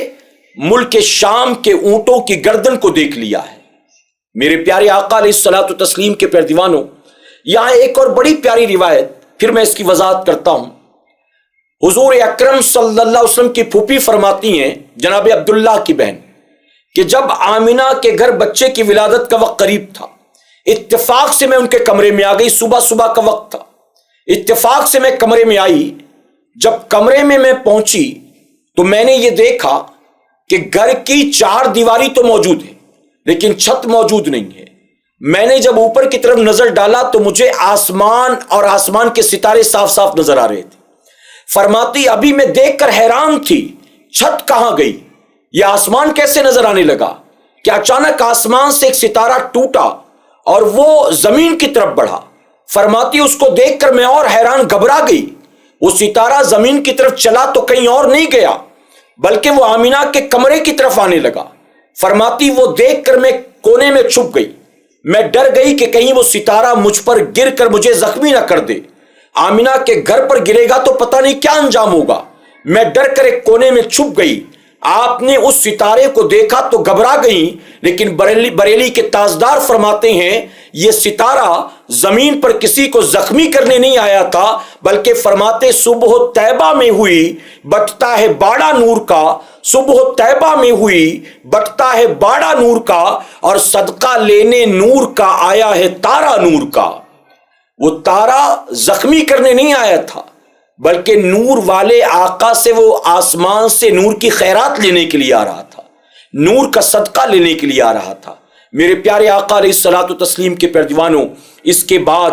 ملک شام کے اونٹوں کی گردن کو دیکھ لیا ہے۔ میرے پیارے آقا علیہ الصلوۃ والتسلیم کے پیارے دیوانوں، یہاں ایک اور بڑی پیاری روایت، پھر میں اس کی وضاحت کرتا ہوں۔ حضور اکرم صلی اللہ علیہ وسلم کی پھوپھی فرماتی ہیں، جناب عبداللہ کی بہن، کہ جب آمنہ کے گھر بچے کی ولادت کا وقت قریب تھا، اتفاق سے میں ان کے کمرے میں آ گئی، صبح کا وقت تھا، اتفاق سے میں کمرے میں آئی۔ جب کمرے میں پہنچی تو میں نے یہ دیکھا کہ گھر کی چار دیواری تو موجود ہے لیکن چھت موجود نہیں ہے۔ میں نے جب اوپر کی طرف نظر ڈالا تو مجھے آسمان اور آسمان کے ستارے صاف صاف نظر آ رہے تھے۔ فرماتی ابھی میں دیکھ کر حیران تھی، چھت کہاں گئی، یہ آسمان کیسے نظر آنے لگا کہ اچانک آسمان سے ایک ستارہ ٹوٹا اور وہ زمین کی طرف بڑھا۔ فرماتی اس کو دیکھ کر میں اور حیران، گھبرا گئی۔ وہ ستارہ زمین کی طرف چلا تو کہیں اور نہیں گیا بلکہ وہ آمینہ کے کمرے کی طرف آنے لگا۔ فرماتی وہ دیکھ کر میں کونے میں چھپ گئی، میں ڈر گئی کہ کہیں وہ ستارہ مجھ پر گر کر مجھے زخمی نہ کر دے، آمینہ کے گھر پر گرے گا تو پتہ نہیں کیا انجام ہوگا۔ میں ڈر کر ایک کونے میں چھپ گئی۔ آپ نے اس ستارے کو دیکھا تو گھبرا گئیں، لیکن بریلی کے تاجدار فرماتے ہیں یہ ستارہ زمین پر کسی کو زخمی کرنے نہیں آیا تھا، بلکہ فرماتے صبح طیبہ میں ہوئی بٹتا ہے باڑا نور کا، صبح طیبہ میں ہوئی بٹتا ہے باڑا نور کا، اور صدقہ لینے نور کا آیا ہے تارا نور کا۔ وہ تارا زخمی کرنے نہیں آیا تھا بلکہ نور والے آقا سے، وہ آسمان سے نور کی خیرات لینے کے لیے آ رہا تھا، نور کا صدقہ لینے کے لیے آ رہا تھا۔ میرے پیارے آقا علیہ الصلوۃ والتسلیم کے پیروانوں، اس کے بعد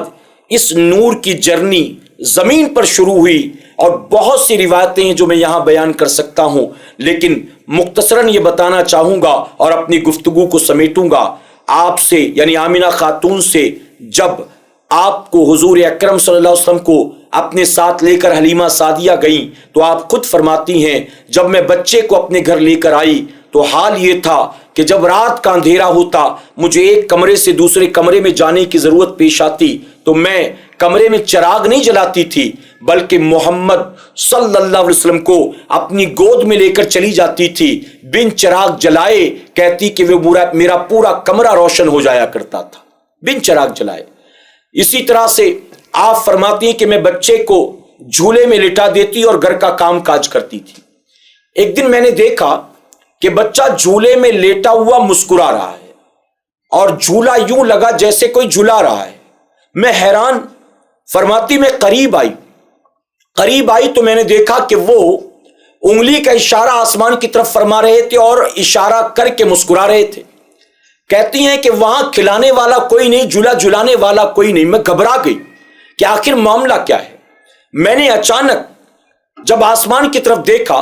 اس نور کی جرنی زمین پر شروع ہوئی، اور بہت سی روایتیں ہیں جو میں یہاں بیان کر سکتا ہوں، لیکن مختصراً یہ بتانا چاہوں گا اور اپنی گفتگو کو سمیٹوں گا۔ آپ سے یعنی آمینہ خاتون سے جب آپ کو حضور اکرم صلی اللہ علیہ وسلم کو اپنے ساتھ لے کر حلیمہ سعدیہ گئیں تو آپ خود فرماتی ہیں جب میں بچے کو اپنے گھر لے کر آئی تو حال یہ تھا کہ جب رات کا اندھیرا ہوتا، مجھے ایک کمرے سے دوسرے کمرے میں جانے کی ضرورت پیش آتی تو میں کمرے میں چراغ نہیں جلاتی تھی بلکہ محمد صلی اللہ علیہ وسلم کو اپنی گود میں لے کر چلی جاتی تھی، بن چراغ جلائے، کہتی کہ وہ میرا پورا کمرہ روشن ہو جایا کرتا تھا بن چراغ جلائے۔ اسی طرح سے آپ فرماتی ہیں کہ میں بچے کو جھولے میں لٹا دیتی اور گھر کا کام کاج کرتی تھی۔ ایک دن میں نے دیکھا کہ بچہ جھولے میں لیٹا ہوا مسکرا رہا ہے اور جھولا یوں لگا جیسے کوئی جھلا رہا ہے۔ میں حیران، فرماتی میں قریب آئی تو میں نے دیکھا کہ وہ انگلی کا اشارہ آسمان کی طرف فرما رہے تھے اور اشارہ کر کے مسکرا رہے تھے۔ کہتی ہیں کہ وہاں کھلانے والا کوئی نہیں، جھولا جھلانے والا کوئی نہیں۔ میں گھبرا گئی کہ آخر معاملہ کیا ہے۔ میں نے اچانک جب آسمان کی طرف دیکھا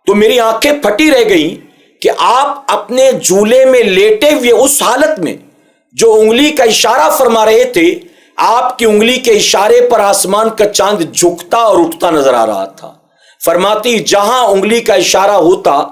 تو میری آنکھیں پھٹی رہ گئیں کہ آپ اپنے جھولے میں لیٹے ہوئے اس حالت میں جو انگلی کا اشارہ فرما رہے تھے، آپ کی انگلی کے اشارے پر آسمان کا چاند جھکتا اور اٹھتا نظر آ رہا تھا۔ فرماتی جہاں انگلی کا اشارہ ہوتا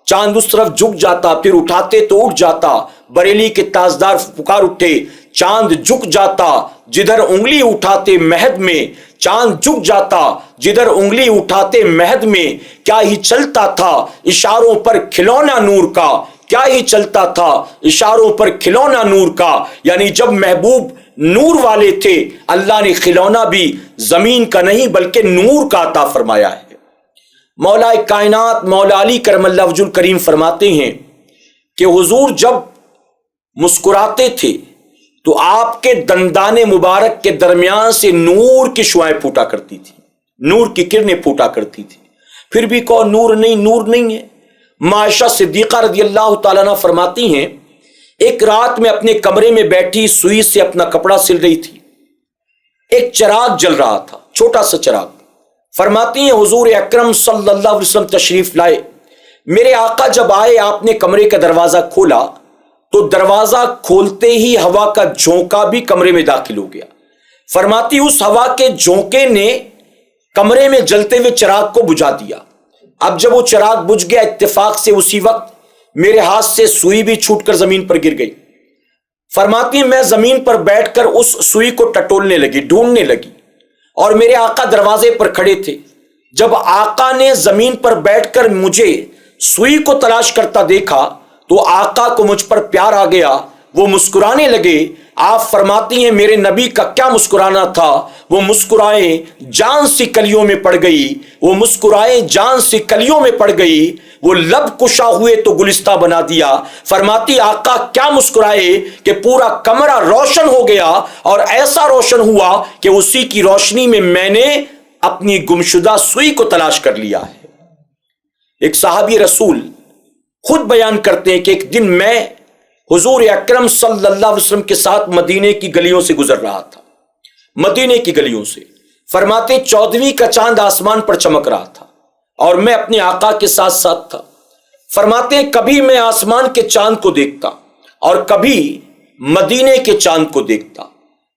چاند اس طرف جھک جاتا، پھر اٹھاتے تو اٹھ جاتا۔ بریلی کے تاجدار پکار اٹھے، چاند جھک جاتا جدھر انگلی اٹھاتے مہد میں، چاند جھک جاتا جدھر انگلی اٹھاتے مہد میں، کیا ہی چلتا تھا اشاروں پر کھلونا نور کا، کیا ہی چلتا تھا اشاروں پر کھلونا نور کا۔ یعنی جب محبوب نور والے تھے، اللہ نے کھلونا بھی زمین کا نہیں بلکہ نور کا عطا فرمایا ہے۔ مولا کائنات مولا علی کرم اللہ وجہ الکریم فرماتے ہیں کہ حضور جب مسکراتے تھے تو آپ کے دندان مبارک کے درمیان سے نور کی شعائیں پھوٹا کرتی تھی، نور کی کرنیں پھوٹا کرتی تھی۔ پھر بھی کہو نور نہیں ہے۔ عائشہ صدیقہ رضی اللہ تعالیٰ عنہ فرماتی ہیں ایک رات میں اپنے کمرے میں بیٹھی سوئی سے اپنا کپڑا سل رہی تھی، ایک چراغ جل رہا تھا، چھوٹا سا چراغ۔ فرماتی ہیں حضور اکرم صلی اللہ علیہ وسلم تشریف لائے، میرے آقا جب آئے آپ نے کمرے کا دروازہ کھولا تو دروازہ کھولتے ہی ہوا کا جھونکا بھی کمرے میں داخل ہو گیا۔ فرماتی اس ہوا کے جھونکے نے کمرے میں جلتے ہوئے چراغ کو بجھا دیا۔ اب جب وہ چراغ بجھ گیا، اتفاق سے اسی وقت میرے ہاتھ سے سوئی بھی چھوٹ کر زمین پر گر گئی۔ فرماتی ہیں میں زمین پر بیٹھ کر اس سوئی کو ٹٹولنے لگی، ڈھونڈنے لگی، اور میرے آقا دروازے پر کھڑے تھے۔ جب آقا نے زمین پر بیٹھ کر مجھے سوئی کو تلاش کرتا دیکھا تو آقا کو مجھ پر پیار آ گیا، وہ مسکرانے لگے۔ آپ فرماتی ہیں میرے نبی کا کیا مسکرانا تھا، وہ مسکرائیں جان سی کلیوں میں پڑ گئی، وہ مسکرائیں جان سی کلیوں میں پڑ گئی، وہ لب کشا ہوئے تو گلستہ بنا دیا۔ فرماتی آقا کیا مسکرائے کہ پورا کمرہ روشن ہو گیا، اور ایسا روشن ہوا کہ اسی کی روشنی میں نے اپنی گمشدہ سوئی کو تلاش کر لیا ہے۔ ایک صحابی رسول خود بیان کرتے ہیں کہ ایک دن میں حضور اکرم صلی اللہ علیہ وسلم کے ساتھ مدینے کی گلیوں سے گزر رہا تھا، مدینے کی گلیوں سے۔ فرماتے 14ویں کا چاند آسمان پر چمک رہا تھا اور میں اپنے آقا کے ساتھ ساتھ تھا۔ فرماتے ہیں کبھی میں آسمان کے چاند کو دیکھتا اور کبھی مدینے کے چاند کو دیکھتا،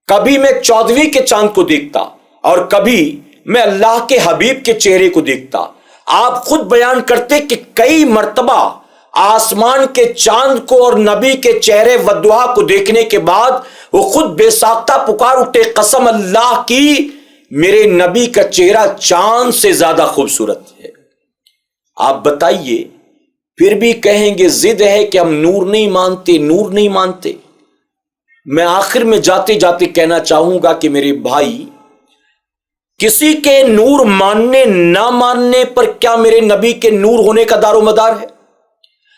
کبھی میں 14ویں کے چاند کو دیکھتا اور کبھی میں اللہ کے حبیب کے چہرے کو دیکھتا۔ آپ خود بیان کرتے کہ کئی مرتبہ آسمان کے چاند کو اور نبی کے چہرے ودعا کو دیکھنے کے بعد وہ خود بے ساختہ پکار اٹھے، قسم اللہ کی میرے نبی کا چہرہ چاند سے زیادہ خوبصورت ہے۔ آپ بتائیے، پھر بھی کہیں گے ضد ہے کہ ہم نور نہیں مانتے، نور نہیں مانتے۔ میں آخر میں جاتے جاتے کہنا چاہوں گا کہ میرے بھائی، کسی کے نور ماننے نہ ماننے پر کیا میرے نبی کے نور ہونے کا دار و مدار ہے؟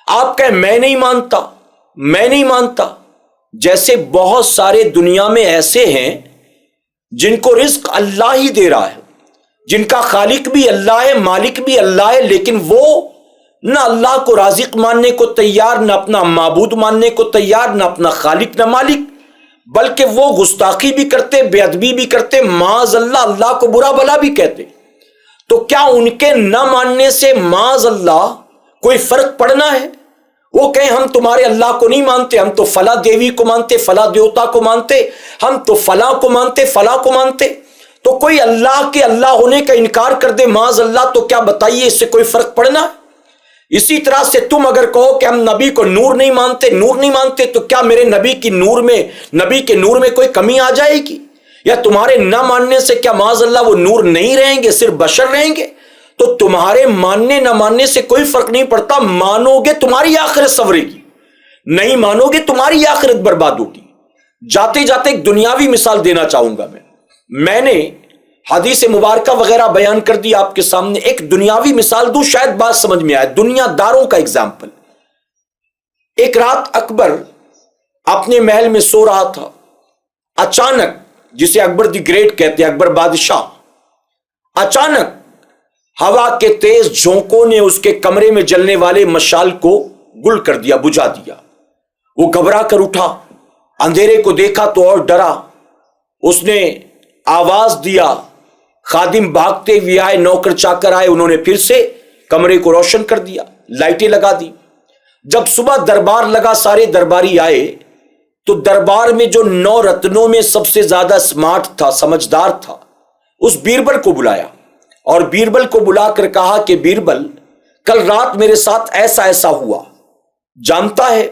آپ کہیں میں نہیں مانتا، میں نہیں مانتا، جیسے بہت سارے دنیا میں ایسے ہیں جن کو رزق اللہ ہی دے رہا ہے، جن کا خالق بھی اللہ ہے، مالک بھی اللہ ہے، لیکن وہ نہ اللہ کو رازق ماننے کو تیار، نہ اپنا معبود ماننے کو تیار، نہ اپنا خالق نہ مالک، بلکہ وہ گستاخی بھی کرتے، بے ادبی بھی کرتے، معاذ اللہ اللہ کو برا بھلا بھی کہتے۔ تو کیا ان کے نہ ماننے سے معاذ اللہ کوئی فرق پڑنا ہے؟ وہ کہیں ہم تمہارے اللہ کو نہیں مانتے، ہم تو فلاں دیوی کو مانتے، فلاں دیوتا کو مانتے، ہم تو فلاں کو مانتے، فلاں کو مانتے۔ تو کوئی اللہ کے اللہ ہونے کا انکار کر دے معاذ اللہ، تو کیا بتائیے اس سے کوئی فرق پڑنا ہے؟ اسی طرح سے تم اگر کہو کہ ہم نبی کو نور نہیں مانتے، نور نہیں مانتے، تو کیا میرے نبی کے نور میں کوئی کمی آ جائے گی؟ یا تمہارے نہ ماننے سے کیا معاذ اللہ وہ نور نہیں رہیں گے، صرف بشر رہیں گے؟ تو تمہارے ماننے نہ ماننے سے کوئی فرق نہیں پڑتا، مانو گے تمہاری آخرت سنورے گی، نہیں مانو گے تمہاری آخرت برباد ہوگی۔ جاتے جاتے ایک دنیاوی مثال دینا چاہوں گا۔ میں نے حدیث مبارکہ وغیرہ بیان کر دی آپ کے سامنے، ایک دنیاوی مثال دوں شاید بات سمجھ میں آئے، دنیا داروں کا اگزامپل۔ ایک رات اکبر اپنے محل میں سو رہا تھا، اچانک، جسے اکبر دی گریٹ کہتے ہیں، اکبر بادشاہ، اچانک ہوا کے تیز جھونکوں نے اس کے کمرے میں جلنے والے مشال کو گل کر دیا، بجھا دیا۔ وہ گھبرا کر اٹھا، اندھیرے کو دیکھا تو اور ڈرا۔ اس نے آواز دیا، خادم بھاگتے ہوئے آئے، نوکر چاکر آئے، انہوں نے پھر سے کمرے کو روشن کر دیا، لائٹیں لگا دی۔ جب صبح دربار لگا، سارے درباری آئے تو دربار میں جو 9 رتنوں میں سب سے زیادہ سمارٹ تھا، سمجھدار تھا، اس بیربل کو بلایا اور بیربل کو بلا کر کہا کہ بیربل، کل رات میرے ساتھ ایسا ایسا ہوا، جانتا ہے؟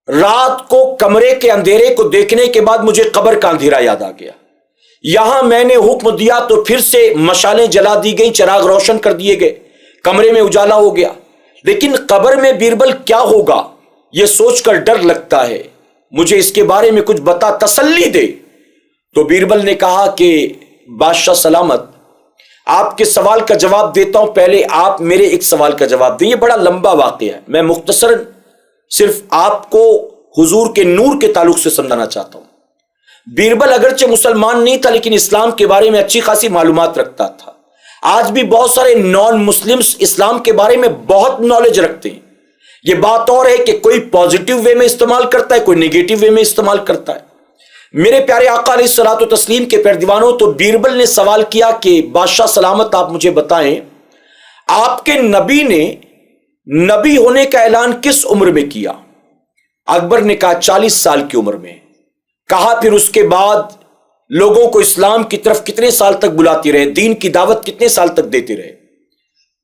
رات کو کمرے کے اندھیرے کو دیکھنے کے بعد مجھے قبر کا اندھیرا یاد آ گیا، یہاں میں نے حکم دیا تو پھر سے مشالیں جلا دی گئیں، چراغ روشن کر دیے گئے، کمرے میں اجالا ہو گیا، لیکن قبر میں بیربل کیا ہوگا یہ سوچ کر ڈر لگتا ہے، مجھے اس کے بارے میں کچھ بتا، تسلی دے۔ تو بیربل نے کہا کہ بادشاہ سلامت، آپ کے سوال کا جواب دیتا ہوں، پہلے آپ میرے ایک سوال کا جواب دیں۔ یہ بڑا لمبا واقعہ ہے، میں مختصراً صرف آپ کو حضور کے نور کے تعلق سے سمجھانا چاہتا ہوں۔ بیربل اگرچہ مسلمان نہیں تھا لیکن اسلام کے بارے میں اچھی خاصی معلومات رکھتا تھا۔ آج بھی بہت سارے نان مسلمز اسلام کے بارے میں بہت نالج رکھتے ہیں، یہ بات اور ہے کہ کوئی پازیٹیو وے میں استعمال کرتا ہے، کوئی نیگیٹو وے میں استعمال کرتا ہے۔ میرے پیارے آقا علیہ الصلوۃ والتسلیم کے پیروانوں، تو بیربل نے سوال کیا کہ بادشاہ سلامت، آپ مجھے بتائیں آپ کے نبی نے نبی ہونے کا اعلان کس عمر میں کیا؟ اکبر نے کہا 40 سال کی عمر میں۔ کہا پھر اس کے بعد لوگوں کو اسلام کی طرف کتنے سال تک بلاتے رہے، دین کی دعوت کتنے سال تک دیتے رہے؟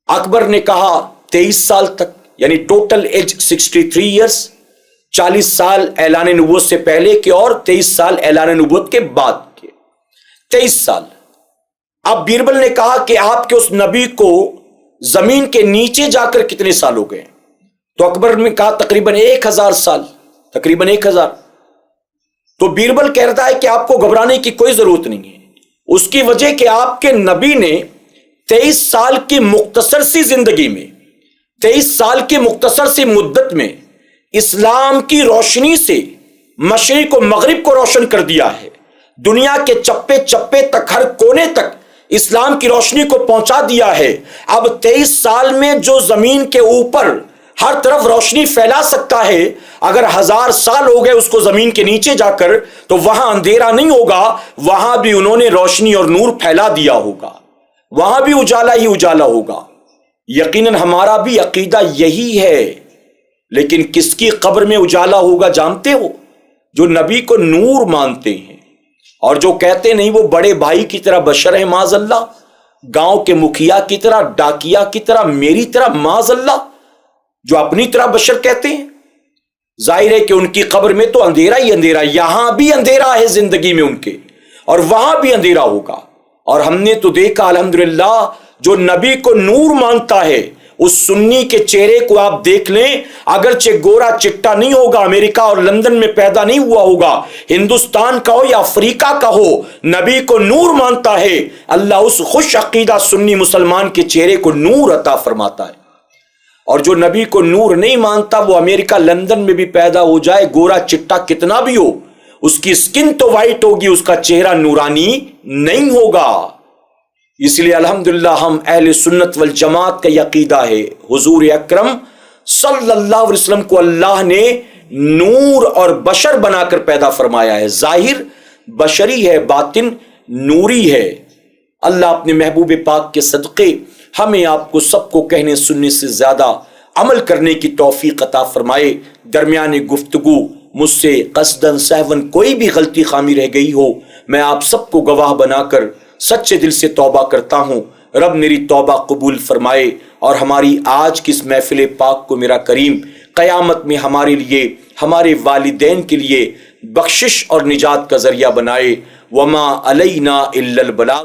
اکبر نے کہا 23 سال تک، یعنی ٹوٹل ایج 63 ایئرس، 40 سال اعلان نبوت سے پہلے کے اور 23 سال اعلان نبوت کے بعد کے، 23 سال۔ اب بیربل نے کہا کہ آپ کے اس نبی کو زمین کے نیچے جا کر کتنے سال ہو گئے؟ تو اکبر نے کہا تقریباً 1000 سال، تقریباً 1000۔ تو بیربل کہتا ہے کہ آپ کو گھبرانے کی کوئی ضرورت نہیں ہے، اس کی وجہ کہ آپ کے نبی نے 23 سال کی مختصر سی زندگی میں، 23 سال کی مختصر سی مدت میں اسلام کی روشنی سے مشرق و مغرب کو روشن کر دیا ہے، دنیا کے چپے چپے تک، ہر کونے تک اسلام کی روشنی کو پہنچا دیا ہے۔ اب 23 سال میں جو زمین کے اوپر ہر طرف روشنی پھیلا سکتا ہے. اگر 1000 سال ہو گئے اس کو زمین کے نیچے جا کر تو وہاں اندھیرا نہیں ہوگا، وہاں بھی انہوں نے روشنی اور نور پھیلا دیا ہوگا، وہاں بھی اجالا ہی اجالا ہوگا. یقیناً ہمارا بھی عقیدہ یہی ہے. لیکن کس کی قبر میں اجالا ہوگا جانتے ہو؟ جو نبی کو نور مانتے ہیں اور جو کہتے نہیں وہ بڑے بھائی کی طرح بشر ہے معاذ اللہ، گاؤں کے مکھیا کی طرح، ڈاکیا کی طرح، میری طرح معاذ اللہ، جو اپنی طرح بشر کہتے ہیں. ظاہر ہے کہ ان کی قبر میں تو اندھیرا ہی اندھیرا، یہاں بھی اندھیرا ہے زندگی میں ان کے، اور وہاں بھی اندھیرا ہوگا. اور ہم نے تو دیکھا الحمدللہ جو نبی کو نور مانتا ہے اس سنی کے چہرے کو آپ دیکھ لیں، اگرچہ گورا چٹا نہیں ہوگا، امریکہ اور لندن میں پیدا نہیں ہوا ہوگا، ہندوستان کا ہو یا افریقہ کا ہو، نبی کو نور مانتا ہے، اللہ اس خوش عقیدہ سنی مسلمان کے چہرے کو نور عطا فرماتا ہے. اور جو نبی کو نور نہیں مانتا وہ امریکہ لندن میں بھی پیدا ہو جائے، گورا چٹا کتنا بھی ہو، اس کی سکن تو وائٹ ہوگی، اس کا چہرہ نورانی نہیں ہوگا. اس لیے الحمدللہ ہم اہل سنت والجماعت کا عقیدہ ہے حضور اکرم صلی اللہ علیہ وسلم کو اللہ نے نور اور بشر بنا کر پیدا فرمایا ہے. ظاہر بشری ہے، باطن نوری ہے. اللہ اپنے محبوب پاک کے صدقے ہمیں آپ کو سب کو کہنے سننے سے زیادہ عمل کرنے کی توفیق عطا فرمائے. درمیان گفتگو مجھ سے قصداً سہواً کوئی بھی غلطی خامی رہ گئی ہو، میں آپ سب کو گواہ بنا کر سچے دل سے توبہ کرتا ہوں. رب میری توبہ قبول فرمائے اور ہماری آج کی اس محفل پاک کو میرا کریم قیامت میں ہمارے لیے، ہمارے والدین کے لیے بخشش اور نجات کا ذریعہ بنائے. وما علینا الا البلاغ.